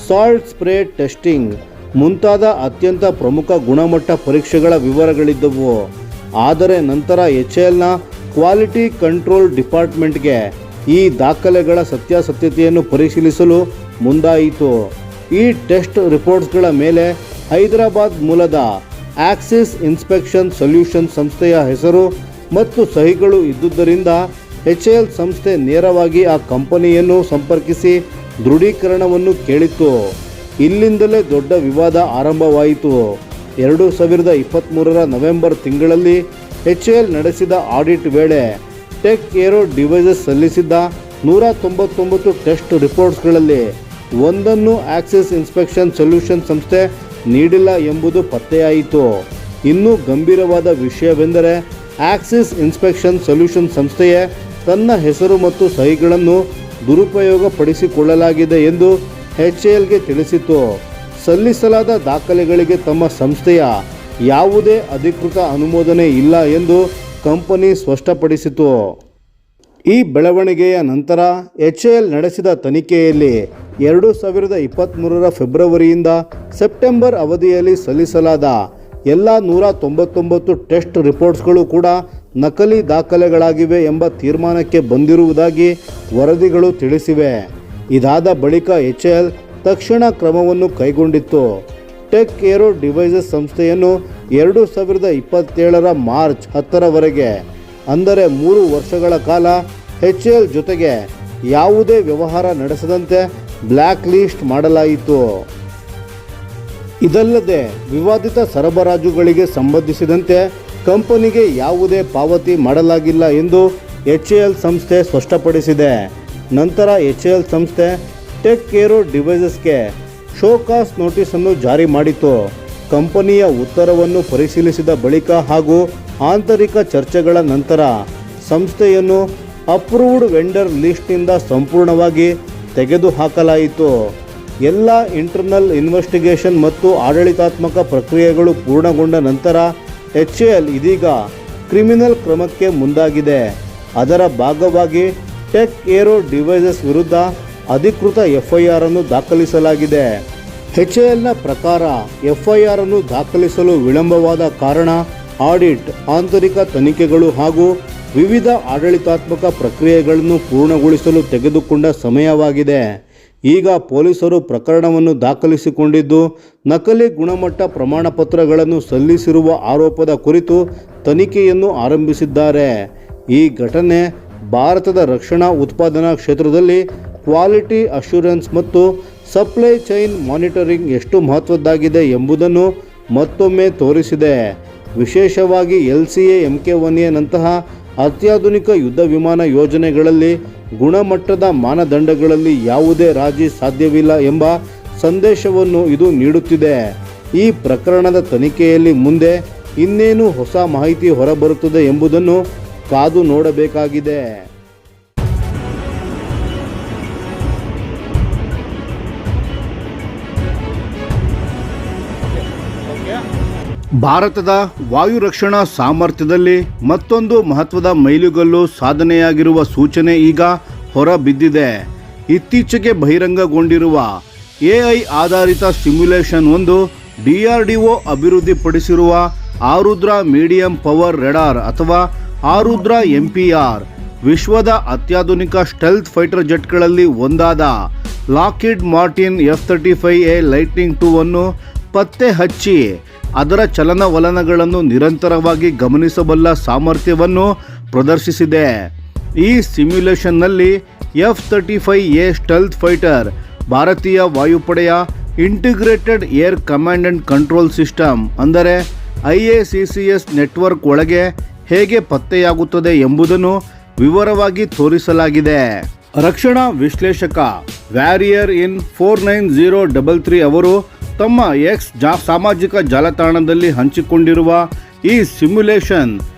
ಸಾಲ್ಟ್ ಸ್ಪ್ರೇ ಟೆಸ್ಟಿಂಗ್ ಮುಂತಾದ ಅತ್ಯಂತ ಪ್ರಮುಖ ಗುಣಮಟ್ಟ ಪರೀಕ್ಷೆಗಳ ವಿವರಗಳಿದ್ದವು. ಆದರೆ ನಂತರ HALನ ಕ್ವಾಲಿಟಿ ಕಂಟ್ರೋಲ್ ಡಿಪಾರ್ಟ್ಮೆಂಟ್ಗೆ ಈ ದಾಖಲೆಗಳ ಸತ್ಯಾಸತ್ಯತೆಯನ್ನು ಪರಿಶೀಲಿಸಲು ಮುಂದಾಯಿತು. ಈ ಟೆಸ್ಟ್ ರಿಪೋರ್ಟ್ಸ್ಗಳ ಮೇಲೆ ಹೈದರಾಬಾದ್ ಮೂಲದ ಆಕ್ಸಿಸ್ ಇನ್ಸ್ಪೆಕ್ಷನ್ ಸೊಲ್ಯೂಷನ್ ಸಂಸ್ಥೆಯ ಹೆಸರು ಮತ್ತು ಸಹಿಗಳು ಇದ್ದುದರಿಂದ HAL ಸಂಸ್ಥೆ ನೇರವಾಗಿ ಆ ಕಂಪನಿಯನ್ನು ಸಂಪರ್ಕಿಸಿ ದೃಢೀಕರಣವನ್ನು ಕೇಳಿತು. ಇಲ್ಲಿಂದಲೇ ದೊಡ್ಡ ವಿವಾದ ಆರಂಭವಾಯಿತು. 2023 ನವೆಂಬರ್ ತಿಂಗಳಲ್ಲಿ HAL ನಡೆಸಿದ ಆಡಿಟ್ ವೇಳೆ ಟೆಕ್ ಏರೋ ಡಿವೈಸಸ್ ಸಲ್ಲಿಸಿದ್ದ 199 ಟೆಸ್ಟ್ ರಿಪೋರ್ಟ್ಸ್ಗಳಲ್ಲಿ ಒಂದನ್ನು ಆಕ್ಸಿಸ್ ಇನ್ಸ್ಪೆಕ್ಷನ್ ಸೊಲ್ಯೂಷನ್ ಸಂಸ್ಥೆ ನೀಡಿಲ್ಲ ಎಂಬುದು ಪತ್ತೆಯಾಯಿತು. ಇನ್ನೂ ಗಂಭೀರವಾದ ವಿಷಯವೆಂದರೆ ಆಕ್ಸಿಸ್ ಇನ್ಸ್ಪೆಕ್ಷನ್ ಸೊಲ್ಯೂಷನ್ ಸಂಸ್ಥೆಯೇ ತನ್ನ ಹೆಸರು ಮತ್ತು ಸಹಿಗಳನ್ನು ದುರುಪಯೋಗಪಡಿಸಿಕೊಳ್ಳಲಾಗಿದೆ ಎಂದು HALಗೆ ತಿಳಿಸಿತು. ಸಲ್ಲಿಸಲಾದ ದಾಖಲೆಗಳಿಗೆ ತಮ್ಮ ಸಂಸ್ಥೆಯ ಯಾವುದೇ ಅಧಿಕೃತ ಅನುಮೋದನೆ ಇಲ್ಲ ಎಂದು ಕಂಪನಿ ಸ್ಪಷ್ಟಪಡಿಸಿತು. ಈ ಬೆಳವಣಿಗೆಯ ನಂತರ HAL ನಡೆಸಿದ ತನಿಖೆಯಲ್ಲಿ 2023 ಫೆಬ್ರವರಿಯಿಂದ ಸೆಪ್ಟೆಂಬರ್ ಅವಧಿಯಲ್ಲಿ ಸಲ್ಲಿಸಲಾದ ಎಲ್ಲ 199 ಟೆಸ್ಟ್ ರಿಪೋರ್ಟ್ಸ್ಗಳು ಕೂಡ ನಕಲಿ ದಾಖಲೆಗಳಾಗಿವೆ ಎಂಬ ತೀರ್ಮಾನಕ್ಕೆ ಬಂದಿರುವುದಾಗಿ ವರದಿಗಳು ತಿಳಿಸಿವೆ. ಇದಾದ ಬಳಿಕ HAL ತಕ್ಷಣ ಕ್ರಮವನ್ನು ಕೈಗೊಂಡಿತ್ತು. ಟೆಕ್ ಏರೋ ಡಿವೈಸಸ್ ಸಂಸ್ಥೆಯನ್ನು 2027 ಮಾರ್ಚ್ 10ರವರೆಗೆ ಅಂದರೆ 3 ವರ್ಷಗಳ ಕಾಲ HAL ಜೊತೆಗೆ ಯಾವುದೇ ವ್ಯವಹಾರ ನಡೆಸದಂತೆ ಬ್ಲ್ಯಾಕ್ ಲಿಸ್ಟ್ ಮಾಡಲಾಯಿತು. ಇದಲ್ಲದೆ ವಿವಾದಿತ ಸರಬರಾಜುಗಳಿಗೆ ಸಂಬಂಧಿಸಿದಂತೆ ಕಂಪನಿಗೆ ಯಾವುದೇ ಪಾವತಿ ಮಾಡಲಾಗಿಲ್ಲ ಎಂದು HAL ಸಂಸ್ಥೆ ಸ್ಪಷ್ಟಪಡಿಸಿದೆ. ನಂತರ HAL ಸಂಸ್ಥೆ ಟೆಕ್ ಏರೋ ಡಿವೈಸಸ್ಗೆ ಶೋಕಾಸ್ ನೋಟಿಸನ್ನು ಜಾರಿ ಮಾಡಿತು. ಕಂಪನಿಯ ಉತ್ತರವನ್ನು ಪರಿಶೀಲಿಸಿದ ಬಳಿಕ ಹಾಗೂ ಆಂತರಿಕ ಚರ್ಚೆಗಳ ನಂತರ ಸಂಸ್ಥೆಯನ್ನು ಅಪ್ರೂವ್ಡ್ ವೆಂಡರ್ ಲಿಸ್ಟ್ನಿಂದ ಸಂಪೂರ್ಣವಾಗಿ ತೆಗೆದುಹಾಕಲಾಯಿತು. ಎಲ್ಲ ಇಂಟರ್ನಲ್ ಇನ್ವೆಸ್ಟಿಗೇಷನ್ ಮತ್ತು ಆಡಳಿತಾತ್ಮಕ ಪ್ರಕ್ರಿಯೆಗಳು ಪೂರ್ಣಗೊಂಡ ನಂತರ HAL ಇದೀಗ ಕ್ರಿಮಿನಲ್ ಕ್ರಮಕ್ಕೆ ಮುಂದಾಗಿದೆ. ಅದರ ಭಾಗವಾಗಿ ಟೆಕ್ ಏರೋ ಡಿವೈಸಸ್ ವಿರುದ್ಧ ಅಧಿಕೃತ FIR ಅನ್ನು ದಾಖಲಿಸಲಾಗಿದೆ. HALನ ಪ್ರಕಾರ FIR ಅನ್ನು ದಾಖಲಿಸಲು ವಿಳಂಬವಾದ ಕಾರಣ ಆಡಿಟ್, ಆಂತರಿಕ ತನಿಖೆಗಳು ಹಾಗೂ ವಿವಿಧ ಆಡಳಿತಾತ್ಮಕ ಪ್ರಕ್ರಿಯೆಗಳನ್ನು ಪೂರ್ಣಗೊಳಿಸಲು ತೆಗೆದುಕೊಂಡ ಸಮಯವಾಗಿದೆ. ಈಗ ಪೊಲೀಸರು ಪ್ರಕರಣವನ್ನು ದಾಖಲಿಸಿಕೊಂಡಿದ್ದು ನಕಲಿ ಗುಣಮಟ್ಟ ಪ್ರಮಾಣಪತ್ರಗಳನ್ನು ಸಲ್ಲಿಸಿರುವ ಆರೋಪದ ಕುರಿತು ತನಿಖೆಯನ್ನು ಆರಂಭಿಸಿದ್ದಾರೆ. ಈ ಘಟನೆ ಭಾರತದ ರಕ್ಷಣಾ ಉತ್ಪಾದನಾ ಕ್ಷೇತ್ರದಲ್ಲಿ ಕ್ವಾಲಿಟಿ ಅಶ್ಯೂರೆನ್ಸ್ ಮತ್ತು ಸಪ್ಲೈ ಚೈನ್ ಮಾನಿಟರಿಂಗ್ ಎಷ್ಟು ಮಹತ್ವದ್ದಾಗಿದೆ ಎಂಬುದನ್ನು ಮತ್ತೊಮ್ಮೆ ತೋರಿಸಿದೆ. ವಿಶೇಷವಾಗಿ LCA Mk1A ನಂತಹ ಅತ್ಯಾಧುನಿಕ ಯುದ್ಧ ವಿಮಾನ ಯೋಜನೆಗಳಲ್ಲಿ ಗುಣಮಟ್ಟದ ಮಾನದಂಡಗಳಲ್ಲಿ ಯಾವುದೇ ರಾಜಿ ಸಾಧ್ಯವಿಲ್ಲ ಎಂಬ ಸಂದೇಶವನ್ನು ಇದು ನೀಡುತ್ತಿದೆ. ಈ ಪ್ರಕರಣದ ತನಿಖೆಯಲ್ಲಿ ಮುಂದೆ ಇನ್ನೇನು ಹೊಸ ಮಾಹಿತಿ ಹೊರಬರುತ್ತದೆ ಎಂಬುದನ್ನು ಕಾದು ನೋಡಬೇಕಾಗಿದೆ. ಭಾರತದ ವಾಯು ರಕ್ಷಣಾ ಸಾಮರ್ಥ್ಯದಲ್ಲಿ ಮತ್ತೊಂದು ಮಹತ್ವದ ಮೈಲುಗಲ್ಲು ಸಾಧನೆಯಾಗಿರುವ ಸೂಚನೆ ಈಗ ಹೊರಬಿದ್ದಿದೆ. ಇತ್ತೀಚೆಗೆ ಬಹಿರಂಗಗೊಂಡಿರುವ AI ಆಧಾರಿತ ಸಿಮ್ಯುಲೇಷನ್ ಒಂದು DRDO ಅಭಿವೃದ್ಧಿಪಡಿಸಿರುವ ಆರುದ್ರ ಮೀಡಿಯಂ ಪವರ್ ರೆಡಾರ್ ಅಥವಾ ಆರುದ್ರ MPR ವಿಶ್ವದ ಅತ್ಯಾಧುನಿಕ ಸ್ಟೆಲ್ತ್ ಫೈಟರ್ ಜೆಟ್ಗಳಲ್ಲಿ ಒಂದಾದ Lockheed Martin F-35A lightning II ಅನ್ನು ಪತ್ತೆ ಹಚ್ಚಿ ಅದರ ಚಲನವಲನಗಳನ್ನು ನಿರಂತರವಾಗಿ ಗಮನಿಸಬಲ್ಲ ಸಾಮರ್ಥ್ಯವನ್ನು ಪ್ರದರ್ಶಿಸಿದೆ. ಈ ಸಿಮ್ಯುಲೇಷನ್ನಲ್ಲಿ F-35A ಸ್ಟೆಲ್ತ್ ಫೈಟರ್ ಭಾರತೀಯ ವಾಯುಪಡೆಯ integrated air command and control system ಅಂದರೆ IACCS ನೆಟ್ವರ್ಕ್ ಒಳಗೆ ಹೇಗೆ ಪತ್ತೆಯಾಗುತ್ತದೆ ಎಂಬುದನ್ನು ವಿವರವಾಗಿ ತೋರಿಸಲಾಗಿದೆ. ರಕ್ಷಣಾ ವಿಶ್ಲೇಷಕ ವ್ಯಾರಿಯರ್ ಇನ್ 49033 ಅವರು ತಮ್ಮ X ಸಾಮಾಜಿಕ ಜಾಲತಾಣದಲ್ಲಿ ಹಂಚಿಕೊಂಡಿರುವ ಈ ಸಿಮ್ಯುಲೇಷನ್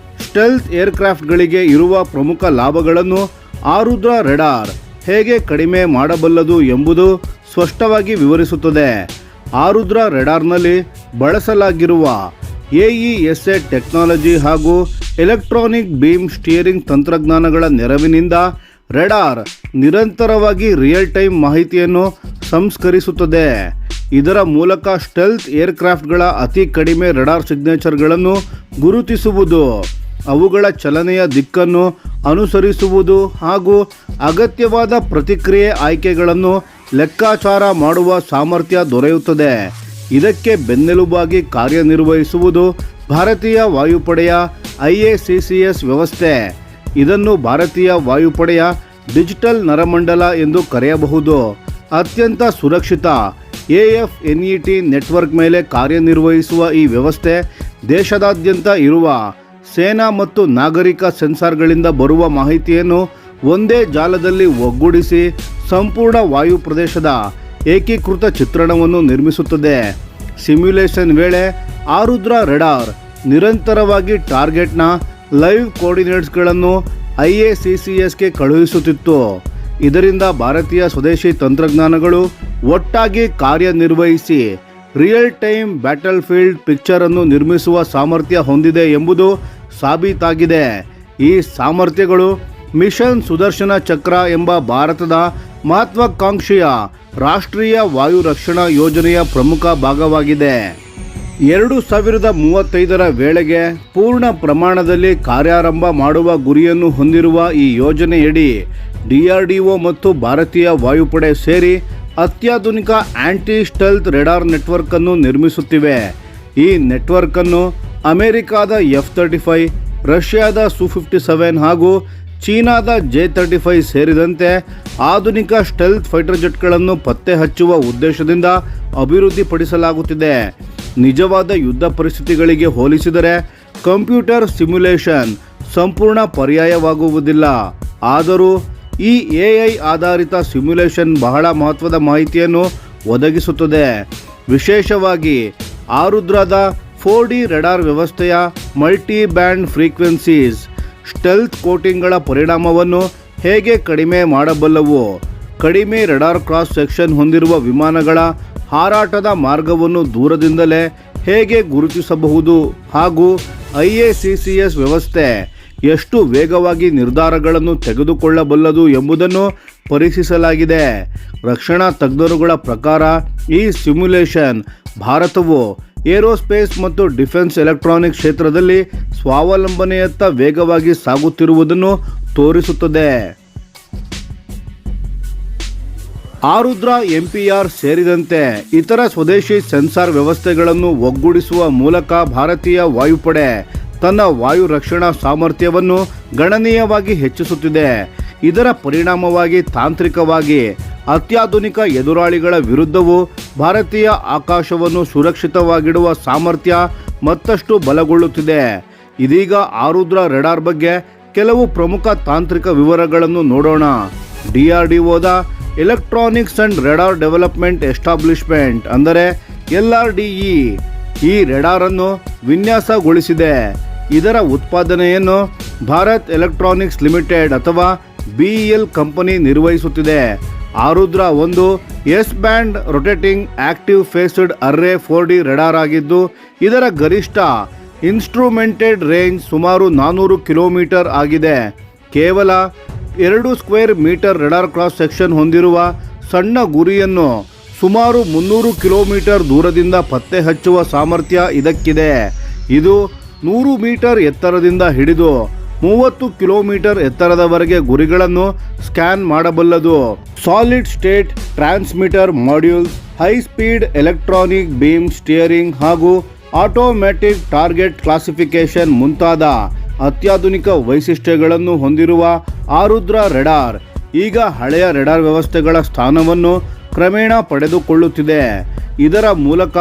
ಸ್ಟೆಲ್ತ್ ಏರ್ಕ್ರಾಫ್ಟ್ಗಳಿಗೆ ಇರುವ ಪ್ರಮುಖ ಲಾಭಗಳನ್ನು ಆರುದ್ರ ರೆಡಾರ್ ಹೇಗೆ ಕಡಿಮೆ ಮಾಡಬಲ್ಲದು ಎಂಬುದು ಸ್ಪಷ್ಟವಾಗಿ ವಿವರಿಸುತ್ತದೆ. ಆರುದ್ರ ರೆಡಾರ್ನಲ್ಲಿ ಬಳಸಲಾಗಿರುವ AESA ಟೆಕ್ನಾಲಜಿ ಹಾಗೂ ಎಲೆಕ್ಟ್ರಾನಿಕ್ ಬೀಮ್ ಸ್ಟಿಯರಿಂಗ್ ತಂತ್ರಜ್ಞಾನಗಳ ನೆರವಿನಿಂದ ರೆಡಾರ್ ನಿರಂತರವಾಗಿ ರಿಯಲ್ ಟೈಮ್ ಮಾಹಿತಿಯನ್ನು ಸಂಸ್ಕರಿಸುತ್ತದೆ. ಇದರ ಮೂಲಕ ಸ್ಟೆಲ್ತ್ ಏರ್ಕ್ರಾಫ್ಟ್ಗಳ ಅತಿ ಕಡಿಮೆ ರೆಡಾರ್ ಸಿಗ್ನೇಚರ್ಗಳನ್ನು ಗುರುತಿಸುವುದು, ಅವುಗಳ ಚಲನೆಯ ದಿಕ್ಕನ್ನು ಅನುಸರಿಸುವುದು ಹಾಗೂ ಅಗತ್ಯವಾದ ಪ್ರತಿಕ್ರಿಯೆ ಆಯ್ಕೆಗಳನ್ನು ಲೆಕ್ಕಾಚಾರ ಮಾಡುವ ಸಾಮರ್ಥ್ಯ ದೊರೆಯುತ್ತದೆ. ಇದಕ್ಕೆ ಬೆನ್ನೆಲುಬಾಗಿ ಕಾರ್ಯನಿರ್ವಹಿಸುವುದು ಭಾರತೀಯ ವಾಯುಪಡೆಯ IACCS ವ್ಯವಸ್ಥೆ. ಇದನ್ನು ಭಾರತೀಯ ವಾಯುಪಡೆಯ ಡಿಜಿಟಲ್ ನರಮಂಡಲ ಎಂದು ಕರೆಯಬಹುದು. ಅತ್ಯಂತ ಸುರಕ್ಷಿತ AFNET ನೆಟ್ವರ್ಕ್ ಮೇಲೆ ಕಾರ್ಯನಿರ್ವಹಿಸುವ ಈ ವ್ಯವಸ್ಥೆ ದೇಶದಾದ್ಯಂತ ಇರುವ ಸೇನಾ ಮತ್ತು ನಾಗರಿಕ ಸೆನ್ಸಾರ್ಗಳಿಂದ ಬರುವ ಮಾಹಿತಿಯನ್ನು ಒಂದೇ ಜಾಲದಲ್ಲಿ ಒಗ್ಗೂಡಿಸಿ ಸಂಪೂರ್ಣ ವಾಯು ಪ್ರದೇಶದ ಏಕೀಕೃತ ಚಿತ್ರಣವನ್ನು ನಿರ್ಮಿಸುತ್ತದೆ. ಸಿಮ್ಯುಲೇಷನ್ ವೇಳೆ ಆರುದ್ರ ರೆಡಾರ್ ನಿರಂತರವಾಗಿ ಟಾರ್ಗೆಟ್ನ ಲೈವ್ ಕೋಆರ್ಡಿನೇಟ್ಸ್ಗಳನ್ನು IACCSಗೆ ಕಳುಹಿಸುತ್ತಿತ್ತು. ಇದರಿಂದ ಭಾರತೀಯ ಸ್ವದೇಶಿ ತಂತ್ರಜ್ಞಾನಗಳು ಒಟ್ಟಾಗಿ ಕಾರ್ಯನಿರ್ವಹಿಸಿ real time battle field picture ಅನ್ನು ನಿರ್ಮಿಸುವ ಸಾಮರ್ಥ್ಯ ಹೊಂದಿದೆ ಎಂಬುದು ಸಾಬೀತಾಗಿದೆ. ಈ ಸಾಮರ್ಥ್ಯಗಳು ಮಿಷನ್ ಸುದರ್ಶನ ಚಕ್ರ ಎಂಬ ಭಾರತದ ಮಹತ್ವಾಕಾಂಕ್ಷೆಯ ರಾಷ್ಟ್ರೀಯ ವಾಯು ರಕ್ಷಣಾ ಯೋಜನೆಯ ಪ್ರಮುಖ ಭಾಗವಾಗಿದೆ. 2035ರ ವೇಳೆಗೆ ಪೂರ್ಣ ಪ್ರಮಾಣದಲ್ಲಿ ಕಾರ್ಯಾರಂಭ ಮಾಡುವ ಗುರಿಯನ್ನು ಹೊಂದಿರುವ ಈ ಯೋಜನೆಯಡಿ DRDO ಮತ್ತು ಭಾರತೀಯ ವಾಯುಪಡೆ ಸೇರಿ ಅತ್ಯಾಧುನಿಕ ಆಂಟಿ ಸ್ಟೆಲ್ತ್ ರೆಡಾರ್ ನೆಟ್ವರ್ಕ್ ಅನ್ನು ನಿರ್ಮಿಸುತ್ತಿವೆ. ಈ ನೆಟ್ವರ್ಕ್ ಅನ್ನು ಅಮೆರಿಕಾದ F-35, ರಷ್ಯಾದ Su-57 ಹಾಗೂ ಚೀನಾದ J-35 ಸೇರಿದಂತೆ ಆಧುನಿಕ ಸ್ಟೆಲ್ತ್ ಫೈಟರ್ ಜೆಟ್ಗಳನ್ನು ಪತ್ತೆ ಹಚ್ಚುವ ಉದ್ದೇಶದಿಂದ ಅಭಿವೃದ್ಧಿಪಡಿಸಲಾಗುತ್ತಿದೆ. ನಿಜವಾದ ಯುದ್ಧ ಪರಿಸ್ಥಿತಿಗಳಿಗೆ ಹೋಲಿಸಿದರೆ ಕಂಪ್ಯೂಟರ್ ಸಿಮ್ಯುಲೇಷನ್ ಸಂಪೂರ್ಣ ಪರ್ಯಾಯವಾಗುವುದಿಲ್ಲ. ಆದರೂ ಈ AI ಆಧಾರಿತ ಸಿಮ್ಯುಲೇಷನ್ ಬಹಳ ಮಹತ್ವದ ಮಾಹಿತಿಯನ್ನು ಒದಗಿಸುತ್ತದೆ. ವಿಶೇಷವಾಗಿ ಆರುದ್ರದ 4D ರೆಡಾರ್ ವ್ಯವಸ್ಥೆಯ ಮಲ್ಟಿ ಬ್ಯಾಂಡ್ ಫ್ರೀಕ್ವೆನ್ಸೀಸ್ ಸ್ಟೆಲ್ತ್ ಕೋಟಿಂಗ್ಗಳ ಪರಿಣಾಮವನ್ನು ಹೇಗೆ ಕಡಿಮೆ ಮಾಡಬಲ್ಲವು, ಕಡಿಮೆ ರೆಡಾರ್ ಕ್ರಾಸ್ ಸೆಕ್ಷನ್ ಹೊಂದಿರುವ ವಿಮಾನಗಳ ಹಾರಾಟದ ಮಾರ್ಗವನ್ನು ದೂರದಿಂದಲೇ ಹೇಗೆ ಗುರುತಿಸಬಹುದು ಹಾಗೂ IACCS ವ್ಯವಸ್ಥೆ ಎಷ್ಟು ವೇಗವಾಗಿ ನಿರ್ಧಾರಗಳನ್ನು ತೆಗೆದುಕೊಳ್ಳಬಲ್ಲದು ಎಂಬುದನ್ನು ಪರೀಕ್ಷಿಸಲಾಗಿದೆ. ರಕ್ಷಣಾ ತಜ್ಞರುಗಳ ಪ್ರಕಾರ ಈ ಸಿಮ್ಯುಲೇಷನ್ ಭಾರತವು ಏರೋಸ್ಪೇಸ್ ಮತ್ತು ಡಿಫೆನ್ಸ್ ಎಲೆಕ್ಟ್ರಾನಿಕ್ಸ್ ಕ್ಷೇತ್ರದಲ್ಲಿ ಸ್ವಾವಲಂಬನೆಯತ್ತ ವೇಗವಾಗಿ ಸಾಗುತ್ತಿರುವುದನ್ನು ತೋರಿಸುತ್ತದೆ. ಆರುದ್ರ MPR ಸೇರಿದಂತೆ ಇತರ ಸ್ವದೇಶಿ ಸೆನ್ಸಾರ್ ವ್ಯವಸ್ಥೆಗಳನ್ನು ಒಗ್ಗೂಡಿಸುವ ಮೂಲಕ ಭಾರತೀಯ ವಾಯುಪಡೆ ತನ್ನ ವಾಯು ರಕ್ಷಣಾ ಸಾಮರ್ಥ್ಯವನ್ನು ಗಣನೀಯವಾಗಿ ಹೆಚ್ಚಿಸುತ್ತಿದೆ. ಇದರ ಪರಿಣಾಮವಾಗಿ ತಾಂತ್ರಿಕವಾಗಿ ಅತ್ಯಾಧುನಿಕ ಎದುರಾಳಿಗಳ ವಿರುದ್ಧವೂ ಭಾರತೀಯ ಆಕಾಶವನ್ನು ಸುರಕ್ಷಿತವಾಗಿಡುವ ಸಾಮರ್ಥ್ಯ ಮತ್ತಷ್ಟು ಬಲಗೊಳ್ಳುತ್ತಿದೆ. ಇದೀಗ ಆರುದ್ರ ರೆಡಾರ್ ಬಗ್ಗೆ ಕೆಲವು ಪ್ರಮುಖ ತಾಂತ್ರಿಕ ವಿವರಗಳನ್ನು ನೋಡೋಣ. DRDOದ electronics and radar development establishment ಅಂದರೆ LRDE ಈ ರೆಡಾರ್ ಅನ್ನು ವಿನ್ಯಾಸಗೊಳಿಸಿದೆ. ಇದರ ಉತ್ಪಾದನೆಯನ್ನು ಭಾರತ್ ಎಲೆಕ್ಟ್ರಾನಿಕ್ಸ್ ಲಿಮಿಟೆಡ್ ಅಥವಾ BEL ಕಂಪನಿ ನಿರ್ವಹಿಸುತ್ತಿದೆ. ಆರುದ್ರ ಒಂದು S band rotating active phased array 4D radar ಆಗಿದ್ದು ಇದರ ಗರಿಷ್ಠ ಇನ್ಸ್ಟ್ರೂಮೆಂಟೆಡ್ ರೇಂಜ್ ಸುಮಾರು 400 ಕಿಲೋಮೀಟರ್ ಆಗಿದೆ. ಕೇವಲ 2 square metre radar cross section ಹೊಂದಿರುವ ಸಣ್ಣ ಗುರಿಯನ್ನು ಸುಮಾರು 300 ಕಿಲೋಮೀಟರ್ ದೂರದಿಂದ ಪತ್ತೆ ಹಚ್ಚುವ ಸಾಮರ್ಥ್ಯ ಇದಕ್ಕಿದೆ. ಇದು 100 ಮೀಟರ್ ಎತ್ತರದಿಂದ ಹಿಡಿದು 30 ಕಿಲೋಮೀಟರ್ ಎತ್ತರದವರೆಗೆ ಗುರಿಗಳನ್ನು ಸ್ಕ್ಯಾನ್ ಮಾಡಬಲ್ಲದು. Solid state transmitter module, high speed electronic beam steering ಹಾಗೂ ಆಟೋಮ್ಯಾಟಿಕ್ ಟಾರ್ಗೆಟ್ ಕ್ಲಾಸಿಫಿಕೇಶನ್ ಮುಂತಾದ ಅತ್ಯಾಧುನಿಕ ವೈಶಿಷ್ಟ್ಯಗಳನ್ನು ಹೊಂದಿರುವ ಆರುದ್ರ ರೆಡಾರ್ ಈಗ ಹಳೆಯ ರೆಡಾರ್ ವ್ಯವಸ್ಥೆಗಳ ಸ್ಥಾನವನ್ನು ಕ್ರಮೇಣ ಪಡೆದುಕೊಳ್ಳುತ್ತಿದೆ. ಇದರ ಮೂಲಕ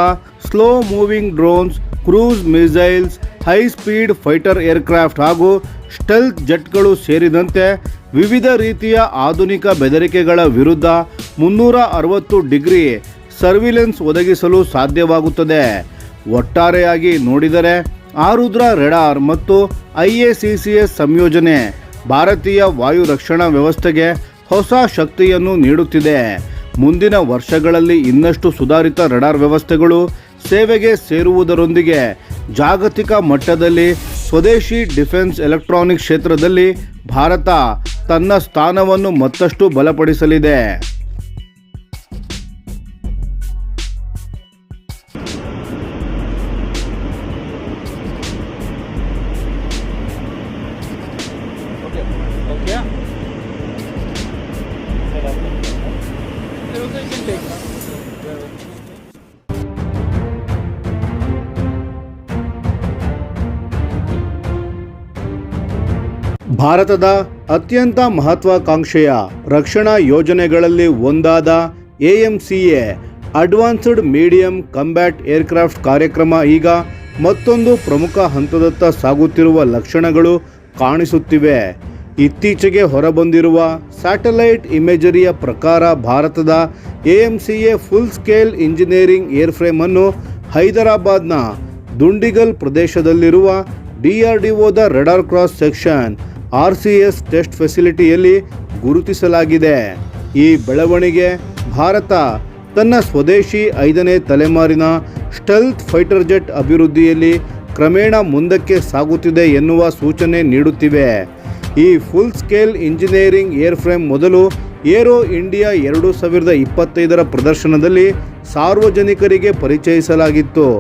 slow moving drones, cruise missiles, high speed fighter aircraft ಹಾಗೂ ಸ್ಟೆಲ್ತ್ ಜೆಟ್ಗಳು ಸೇರಿದಂತೆ ವಿವಿಧ ರೀತಿಯ ಆಧುನಿಕ ಬೆದರಿಕೆಗಳ ವಿರುದ್ಧ 360 ಡಿಗ್ರಿ ಸರ್ವಿಲೆನ್ಸ್ ಒದಗಿಸಲು ಸಾಧ್ಯವಾಗುತ್ತದೆ. ಒಟ್ಟಾರೆಯಾಗಿ ನೋಡಿದರೆ ಆರುದ್ರ ರೆಡಾರ್ ಮತ್ತು IACCS ಸಂಯೋಜನೆ ಭಾರತೀಯ ವಾಯು ರಕ್ಷಣಾ ವ್ಯವಸ್ಥೆಗೆ ಹೊಸ ಶಕ್ತಿಯನ್ನು ನೀಡುತ್ತಿದೆ. ಮುಂದಿನ ವರ್ಷಗಳಲ್ಲಿ ಇನ್ನಷ್ಟು ಸುಧಾರಿತ ರಡಾರ್ ವ್ಯವಸ್ಥೆಗಳು ಸೇವೆಗೆ ಸೇರುವುದರೊಂದಿಗೆ ಜಾಗತಿಕ ಮಟ್ಟದಲ್ಲಿ ಸ್ವದೇಶಿ ಡಿಫೆನ್ಸ್ ಎಲೆಕ್ಟ್ರಾನಿಕ್ಸ್ ಕ್ಷೇತ್ರದಲ್ಲಿ ಭಾರತ ತನ್ನ ಸ್ಥಾನವನ್ನು ಮತ್ತಷ್ಟು ಬಲಪಡಿಸಲಿದೆ. ಭಾರತದ ಅತ್ಯಂತ ಮಹತ್ವಾಕಾಂಕ್ಷೆಯ ರಕ್ಷಣಾ ಯೋಜನೆಗಳಲ್ಲಿ ಒಂದಾದ AMCA advanced medium combat aircraft ಕಾರ್ಯಕ್ರಮ ಈಗ ಮತ್ತೊಂದು ಪ್ರಮುಖ ಹಂತದತ್ತ ಸಾಗುತ್ತಿರುವ ಲಕ್ಷಣಗಳು ಕಾಣಿಸುತ್ತಿವೆ. ಇತ್ತೀಚೆಗೆ ಹೊರಬಂದಿರುವ ಸ್ಯಾಟಲೈಟ್ ಇಮೇಜರಿಯ ಪ್ರಕಾರ ಭಾರತದ AMCA full scale engineering airframe ಅನ್ನು ಹೈದರಾಬಾದ್ನ ದುಂಡಿಗಲ್ ಪ್ರದೇಶದಲ್ಲಿರುವ DRDOದ radar cross section RCS test ಫೆಸಿಲಿಟಿಯಲ್ಲಿ ಗುರುತಿಸಲಾಗಿದೆ. ಈ ಬೆಳವಣಿಗೆ ಭಾರತ ತನ್ನ ಸ್ವದೇಶಿ 5ನೇ ತಲೆಮಾರಿನ ಸ್ಟೆಲ್ತ್ ಫೈಟರ್ ಜೆಟ್ ಅಭಿವೃದ್ಧಿಯಲ್ಲಿ ಕ್ರಮೇಣ ಮುಂದಕ್ಕೆ ಸಾಗುತ್ತಿದೆ ಎನ್ನುವ ಸೂಚನೆ ನೀಡುತ್ತಿವೆ. ಈ ಫುಲ್ ಸ್ಕೇಲ್ ಇಂಜಿನಿಯರಿಂಗ್ ಏರ್ಫ್ರೇಮ್ ಮೊದಲು ಏರೋ ಇಂಡಿಯಾ 2025ರ ಪ್ರದರ್ಶನದಲ್ಲಿ ಸಾರ್ವಜನಿಕರಿಗೆ ಪರಿಚಯಿಸಲಾಗಿತ್ತು.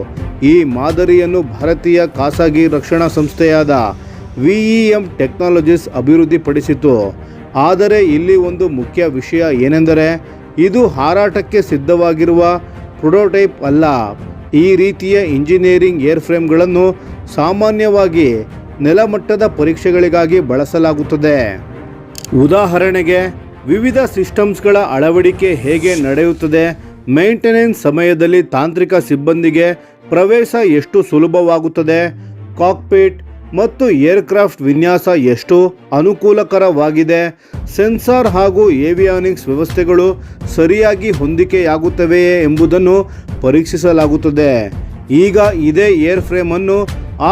ಈ ಮಾದರಿಯನ್ನು ಭಾರತೀಯ ಖಾಸಗಿ ರಕ್ಷಣಾ ಸಂಸ್ಥೆಯಾದ VEM ಟೆಕ್ನಾಲಜೀಸ್ ಅಭಿವೃದ್ಧಿಪಡಿಸಿತು. ಆದರೆ ಇಲ್ಲಿ ಒಂದು ಮುಖ್ಯ ವಿಷಯ ಏನೆಂದರೆ ಇದು ಹಾರಾಟಕ್ಕೆ ಸಿದ್ಧವಾಗಿರುವ ಪ್ರೊಟೋಟೈಪ್ ಅಲ್ಲ. ಈ ರೀತಿಯ ಇಂಜಿನಿಯರಿಂಗ್ ಏರ್ಫ್ರೇಮ್ಗಳನ್ನು ಸಾಮಾನ್ಯವಾಗಿ ನೆಲಮಟ್ಟದ ಪರೀಕ್ಷೆಗಳಿಗಾಗಿ ಬಳಸಲಾಗುತ್ತದೆ. ಉದಾಹರಣೆಗೆ ವಿವಿಧ ಸಿಸ್ಟಮ್ಸ್ಗಳ ಅಳವಡಿಕೆ ಹೇಗೆ ನಡೆಯುತ್ತದೆ, ಮೇಂಟೆನೆನ್ಸ್ ಸಮಯದಲ್ಲಿ ತಾಂತ್ರಿಕ ಸಿಬ್ಬಂದಿಗೆ ಪ್ರವೇಶ ಎಷ್ಟು ಸುಲಭವಾಗುತ್ತದೆ, ಕಾಕ್ಪಿಟ್ ಮತ್ತು ಏರ್ಕ್ರಾಫ್ಟ್ ವಿನ್ಯಾಸ ಎಷ್ಟು ಅನುಕೂಲಕರವಾಗಿದೆ, ಸೆನ್ಸಾರ್ ಹಾಗೂ ಏವಿಯಾನಿಕ್ಸ್ ವ್ಯವಸ್ಥೆಗಳು ಸರಿಯಾಗಿ ಹೊಂದಿಕೆಯಾಗುತ್ತವೆಯೇ ಎಂಬುದನ್ನು ಪರೀಕ್ಷಿಸಲಾಗುತ್ತದೆ. ಈಗ ಇದೇ ಏರ್ಫ್ರೇಮ್ ಅನ್ನು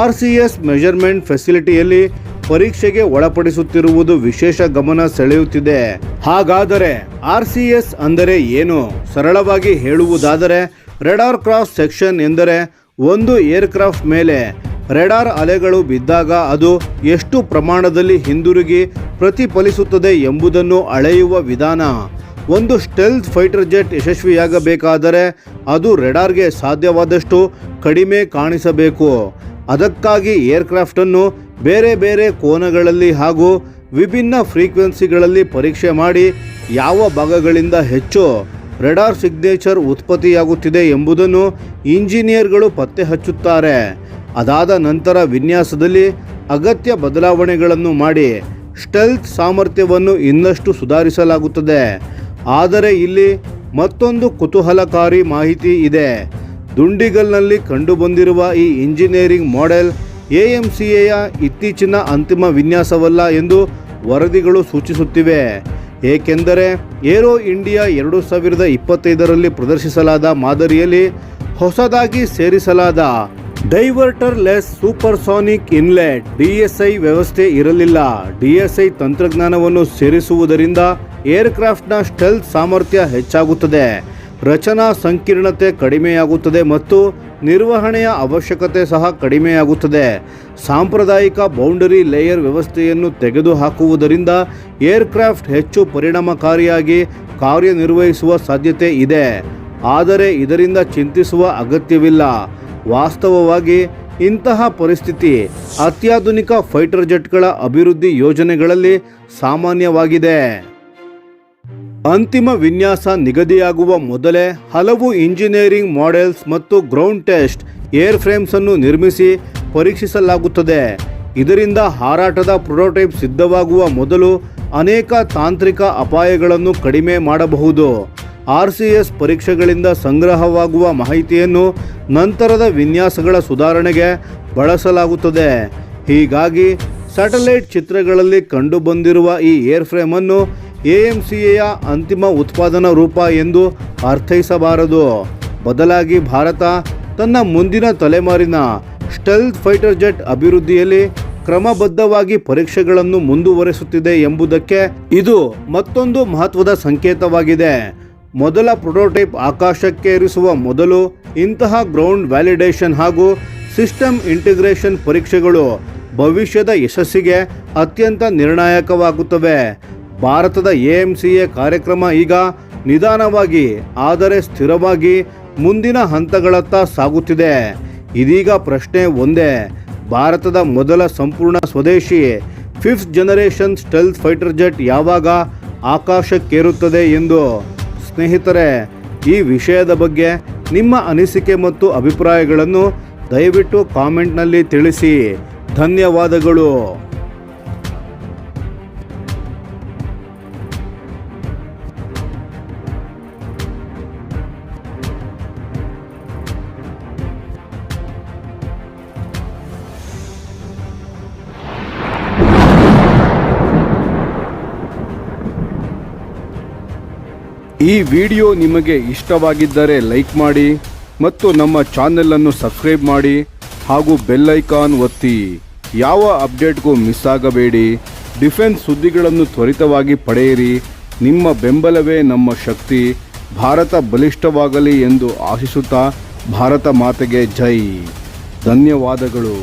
RCS ಮೆಜರ್ಮೆಂಟ್ ಫೆಸಿಲಿಟಿಯಲ್ಲಿ ಪರೀಕ್ಷೆಗೆ ಒಳಪಡಿಸುತ್ತಿರುವುದು ವಿಶೇಷ ಗಮನ ಸೆಳೆಯುತ್ತಿದೆ. ಹಾಗಾದರೆ RCS ಅಂದರೆ ಏನು? ಸರಳವಾಗಿ ಹೇಳುವುದಾದರೆ ರಡಾರ್ ಕ್ರಾಸ್ ಸೆಕ್ಷನ್ ಎಂದರೆ ಒಂದು ಏರ್ಕ್ರಾಫ್ಟ್ ಮೇಲೆ ರೆಡಾರ್ ಅಲೆಗಳು ಬಿದ್ದಾಗ ಅದು ಎಷ್ಟು ಪ್ರಮಾಣದಲ್ಲಿ ಹಿಂದಿರುಗಿ ಪ್ರತಿಫಲಿಸುತ್ತದೆ ಎಂಬುದನ್ನು ಅಳೆಯುವ ವಿಧಾನ. ಒಂದು ಸ್ಟೆಲ್ತ್ ಫೈಟರ್ ಜೆಟ್ ಯಶಸ್ವಿಯಾಗಬೇಕಾದರೆ ಅದು ರೆಡಾರ್ಗೆ ಸಾಧ್ಯವಾದಷ್ಟು ಕಡಿಮೆ ಕಾಣಿಸಬೇಕು. ಅದಕ್ಕಾಗಿ ಏರ್ಕ್ರಾಫ್ಟನ್ನು ಬೇರೆ ಬೇರೆ ಕೋನಗಳಲ್ಲಿ ಹಾಗೂ ವಿಭಿನ್ನ ಫ್ರೀಕ್ವೆನ್ಸಿಗಳಲ್ಲಿ ಪರೀಕ್ಷೆ ಮಾಡಿ ಯಾವ ಭಾಗಗಳಿಂದ ಹೆಚ್ಚು ರೆಡಾರ್ ಸಿಗ್ನೇಚರ್ ಉತ್ಪತ್ತಿಯಾಗುತ್ತಿದೆ ಎಂಬುದನ್ನು ಇಂಜಿನಿಯರ್ಗಳು ಪತ್ತೆ ಹಚ್ಚುತ್ತಾರೆ. ಅದಾದ ನಂತರ ವಿನ್ಯಾಸದಲ್ಲಿ ಅಗತ್ಯ ಬದಲಾವಣೆಗಳನ್ನು ಮಾಡಿ ಸ್ಟೆಲ್ತ್ ಸಾಮರ್ಥ್ಯವನ್ನು ಇನ್ನಷ್ಟು ಸುಧಾರಿಸಲಾಗುತ್ತದೆ. ಆದರೆ ಇಲ್ಲಿ ಮತ್ತೊಂದು ಕುತೂಹಲಕಾರಿ ಮಾಹಿತಿ ಇದೆ. ದುಂಡಿಗಲ್ನಲ್ಲಿ ಕಂಡುಬಂದಿರುವ ಈ ಇಂಜಿನಿಯರಿಂಗ್ ಮಾಡೆಲ್ AMCAಯ ಇತ್ತೀಚಿನ ಅಂತಿಮ ವಿನ್ಯಾಸವಲ್ಲ ಎಂದು ವರದಿಗಳು ಸೂಚಿಸುತ್ತಿವೆ. ಏಕೆಂದರೆ ಏರೋ ಇಂಡಿಯಾ 2025ರಲ್ಲಿ ಪ್ರದರ್ಶಿಸಲಾದ ಮಾದರಿಯಲ್ಲಿ ಹೊಸದಾಗಿ ಸೇರಿಸಲಾದ diverter less supersonic inlet DSI ವ್ಯವಸ್ಥೆ ಇರಲಿಲ್ಲ. DSI ತಂತ್ರಜ್ಞಾನವನ್ನು ಸೇರಿಸುವುದರಿಂದ ಏರ್ಕ್ರಾಫ್ಟ್ನ ಸ್ಟೆಲ್ತ್ ಸಾಮರ್ಥ್ಯ ಹೆಚ್ಚಾಗುತ್ತದೆ, ರಚನಾ ಸಂಕೀರ್ಣತೆ ಕಡಿಮೆಯಾಗುತ್ತದೆ ಮತ್ತು ನಿರ್ವಹಣೆಯ ಅವಶ್ಯಕತೆ ಸಹ ಕಡಿಮೆಯಾಗುತ್ತದೆ. ಸಾಂಪ್ರದಾಯಿಕ ಬೌಂಡರಿ ಲೇಯರ್ ವ್ಯವಸ್ಥೆಯನ್ನು ತೆಗೆದುಹಾಕುವುದರಿಂದ ಏರ್ಕ್ರಾಫ್ಟ್ ಹೆಚ್ಚು ಪರಿಣಾಮಕಾರಿಯಾಗಿ ಕಾರ್ಯನಿರ್ವಹಿಸುವ ಸಾಧ್ಯತೆ ಇದೆ. ಆದರೆ ಇದರಿಂದ ಚಿಂತಿಸುವ ಅಗತ್ಯವಿಲ್ಲ. ವಾಸ್ತವವಾಗಿ ಇಂತಹ ಪರಿಸ್ಥಿತಿ ಅತ್ಯಾಧುನಿಕ ಫೈಟರ್ ಜೆಟ್ಗಳ ಅಭಿವೃದ್ಧಿ ಯೋಜನೆಗಳಲ್ಲಿ ಸಾಮಾನ್ಯವಾಗಿದೆ. ಅಂತಿಮ ವಿನ್ಯಾಸ ನಿಗದಿಯಾಗುವ ಮೊದಲೇ ಹಲವು ಇಂಜಿನಿಯರಿಂಗ್ ಮಾಡೆಲ್ಸ್ ಮತ್ತು ಗ್ರೌಂಡ್ ಟೆಸ್ಟ್ ಏರ್ಫ್ರೇಮ್ಸ್ ಅನ್ನು ನಿರ್ಮಿಸಿ ಪರೀಕ್ಷಿಸಲಾಗುತ್ತದೆ. ಇದರಿಂದ ಹಾರಾಟದ ಪ್ರೊಟೋಟೈಪ್ ಸಿದ್ಧವಾಗುವ ಮೊದಲು ಅನೇಕ ತಾಂತ್ರಿಕ ಅಪಾಯಗಳನ್ನು ಕಡಿಮೆ ಮಾಡಬಹುದು. RCS ಪರೀಕ್ಷೆಗಳಿಂದ ಸಂಗ್ರಹವಾಗುವ ಮಾಹಿತಿಯನ್ನು ನಂತರದ ವಿನ್ಯಾಸಗಳ ಸುಧಾರಣೆಗೆ ಬಳಸಲಾಗುತ್ತದೆ. ಹೀಗಾಗಿ ಸ್ಯಾಟಲೈಟ್ ಚಿತ್ರಗಳಲ್ಲಿ ಕಂಡುಬಂದಿರುವ ಈ ಏರ್ಫ್ರೇಮ್ ಅನ್ನು AMCAಯ ಅಂತಿಮ ಉತ್ಪಾದನಾ ರೂಪ ಎಂದು ಅರ್ಥೈಸಬಾರದು. ಬದಲಾಗಿ ಭಾರತ ತನ್ನ ಮುಂದಿನ ತಲೆಮಾರಿನ ಸ್ಟೆಲ್ತ್ ಫೈಟರ್ ಜೆಟ್ ಅಭಿವೃದ್ಧಿಯಲ್ಲಿ ಕ್ರಮಬದ್ಧವಾಗಿ ಪರೀಕ್ಷೆಗಳನ್ನು ಮುಂದುವರೆಸುತ್ತಿದೆ ಎಂಬುದಕ್ಕೆ ಇದು ಮತ್ತೊಂದು ಮಹತ್ವದ ಸಂಕೇತವಾಗಿದೆ. ಮೊದಲ ಪ್ರೊಟೋಟೈಪ್ ಆಕಾಶಕ್ಕೆ ಏರಿಸುವ ಮೊದಲು ಇಂತಹ ಗ್ರೌಂಡ್ ವ್ಯಾಲಿಡೇಷನ್ ಹಾಗೂ ಸಿಸ್ಟಮ್ ಇಂಟಿಗ್ರೇಷನ್ ಪರೀಕ್ಷೆಗಳು ಭವಿಷ್ಯದ ಯಶಸ್ಸಿಗೆ ಅತ್ಯಂತ ನಿರ್ಣಾಯಕವಾಗುತ್ತವೆ. ಭಾರತದ AMCA ಕಾರ್ಯಕ್ರಮ ಈಗ ನಿಧಾನವಾಗಿ ಆದರೆ ಸ್ಥಿರವಾಗಿ ಮುಂದಿನ ಹಂತಗಳತ್ತ ಸಾಗುತ್ತಿದೆ. ಇದೀಗ ಪ್ರಶ್ನೆ ಒಂದೇ, ಭಾರತದ ಮೊದಲ ಸಂಪೂರ್ಣ ಸ್ವದೇಶಿ 5th generation stealth fighter jet ಯಾವಾಗ ಆಕಾಶಕ್ಕೇರುತ್ತದೆ ಎಂದು. ಸ್ನೇಹಿತರೆ, ಈ ವಿಷಯದ ಬಗ್ಗೆ ನಿಮ್ಮ ಅನಿಸಿಕೆ ಮತ್ತು ಅಭಿಪ್ರಾಯಗಳನ್ನು ದಯವಿಟ್ಟು ಕಾಮೆಂಟ್ನಲ್ಲಿ ತಿಳಿಸಿ. ಧನ್ಯವಾದಗಳು. ಈ ವಿಡಿಯೋ ನಿಮಗೆ ಇಷ್ಟವಾಗಿದ್ದರೆ ಲೈಕ್ ಮಾಡಿ ಮತ್ತು ನಮ್ಮ ಚಾನೆಲನ್ನು ಸಬ್ಸ್ಕ್ರೈಬ್ ಮಾಡಿ ಹಾಗೂ ಬೆಲ್ ಐಕಾನ್ ಒತ್ತಿ. ಯಾವ ಅಪ್ಡೇಟ್ಗೂ ಮಿಸ್ ಆಗಬೇಡಿ. ಡಿಫೆನ್ಸ್ ಸುದ್ದಿಗಳನ್ನು ತ್ವರಿತವಾಗಿ ಪಡೆಯಿರಿ. ನಿಮ್ಮ ಬೆಂಬಲವೇ ನಮ್ಮ ಶಕ್ತಿ. ಭಾರತ ಬಲಿಷ್ಠವಾಗಲಿ ಎಂದು ಆಶಿಸುತ್ತಾ ಭಾರತ ಮಾತೆಗೆ ಜೈ. ಧನ್ಯವಾದಗಳು.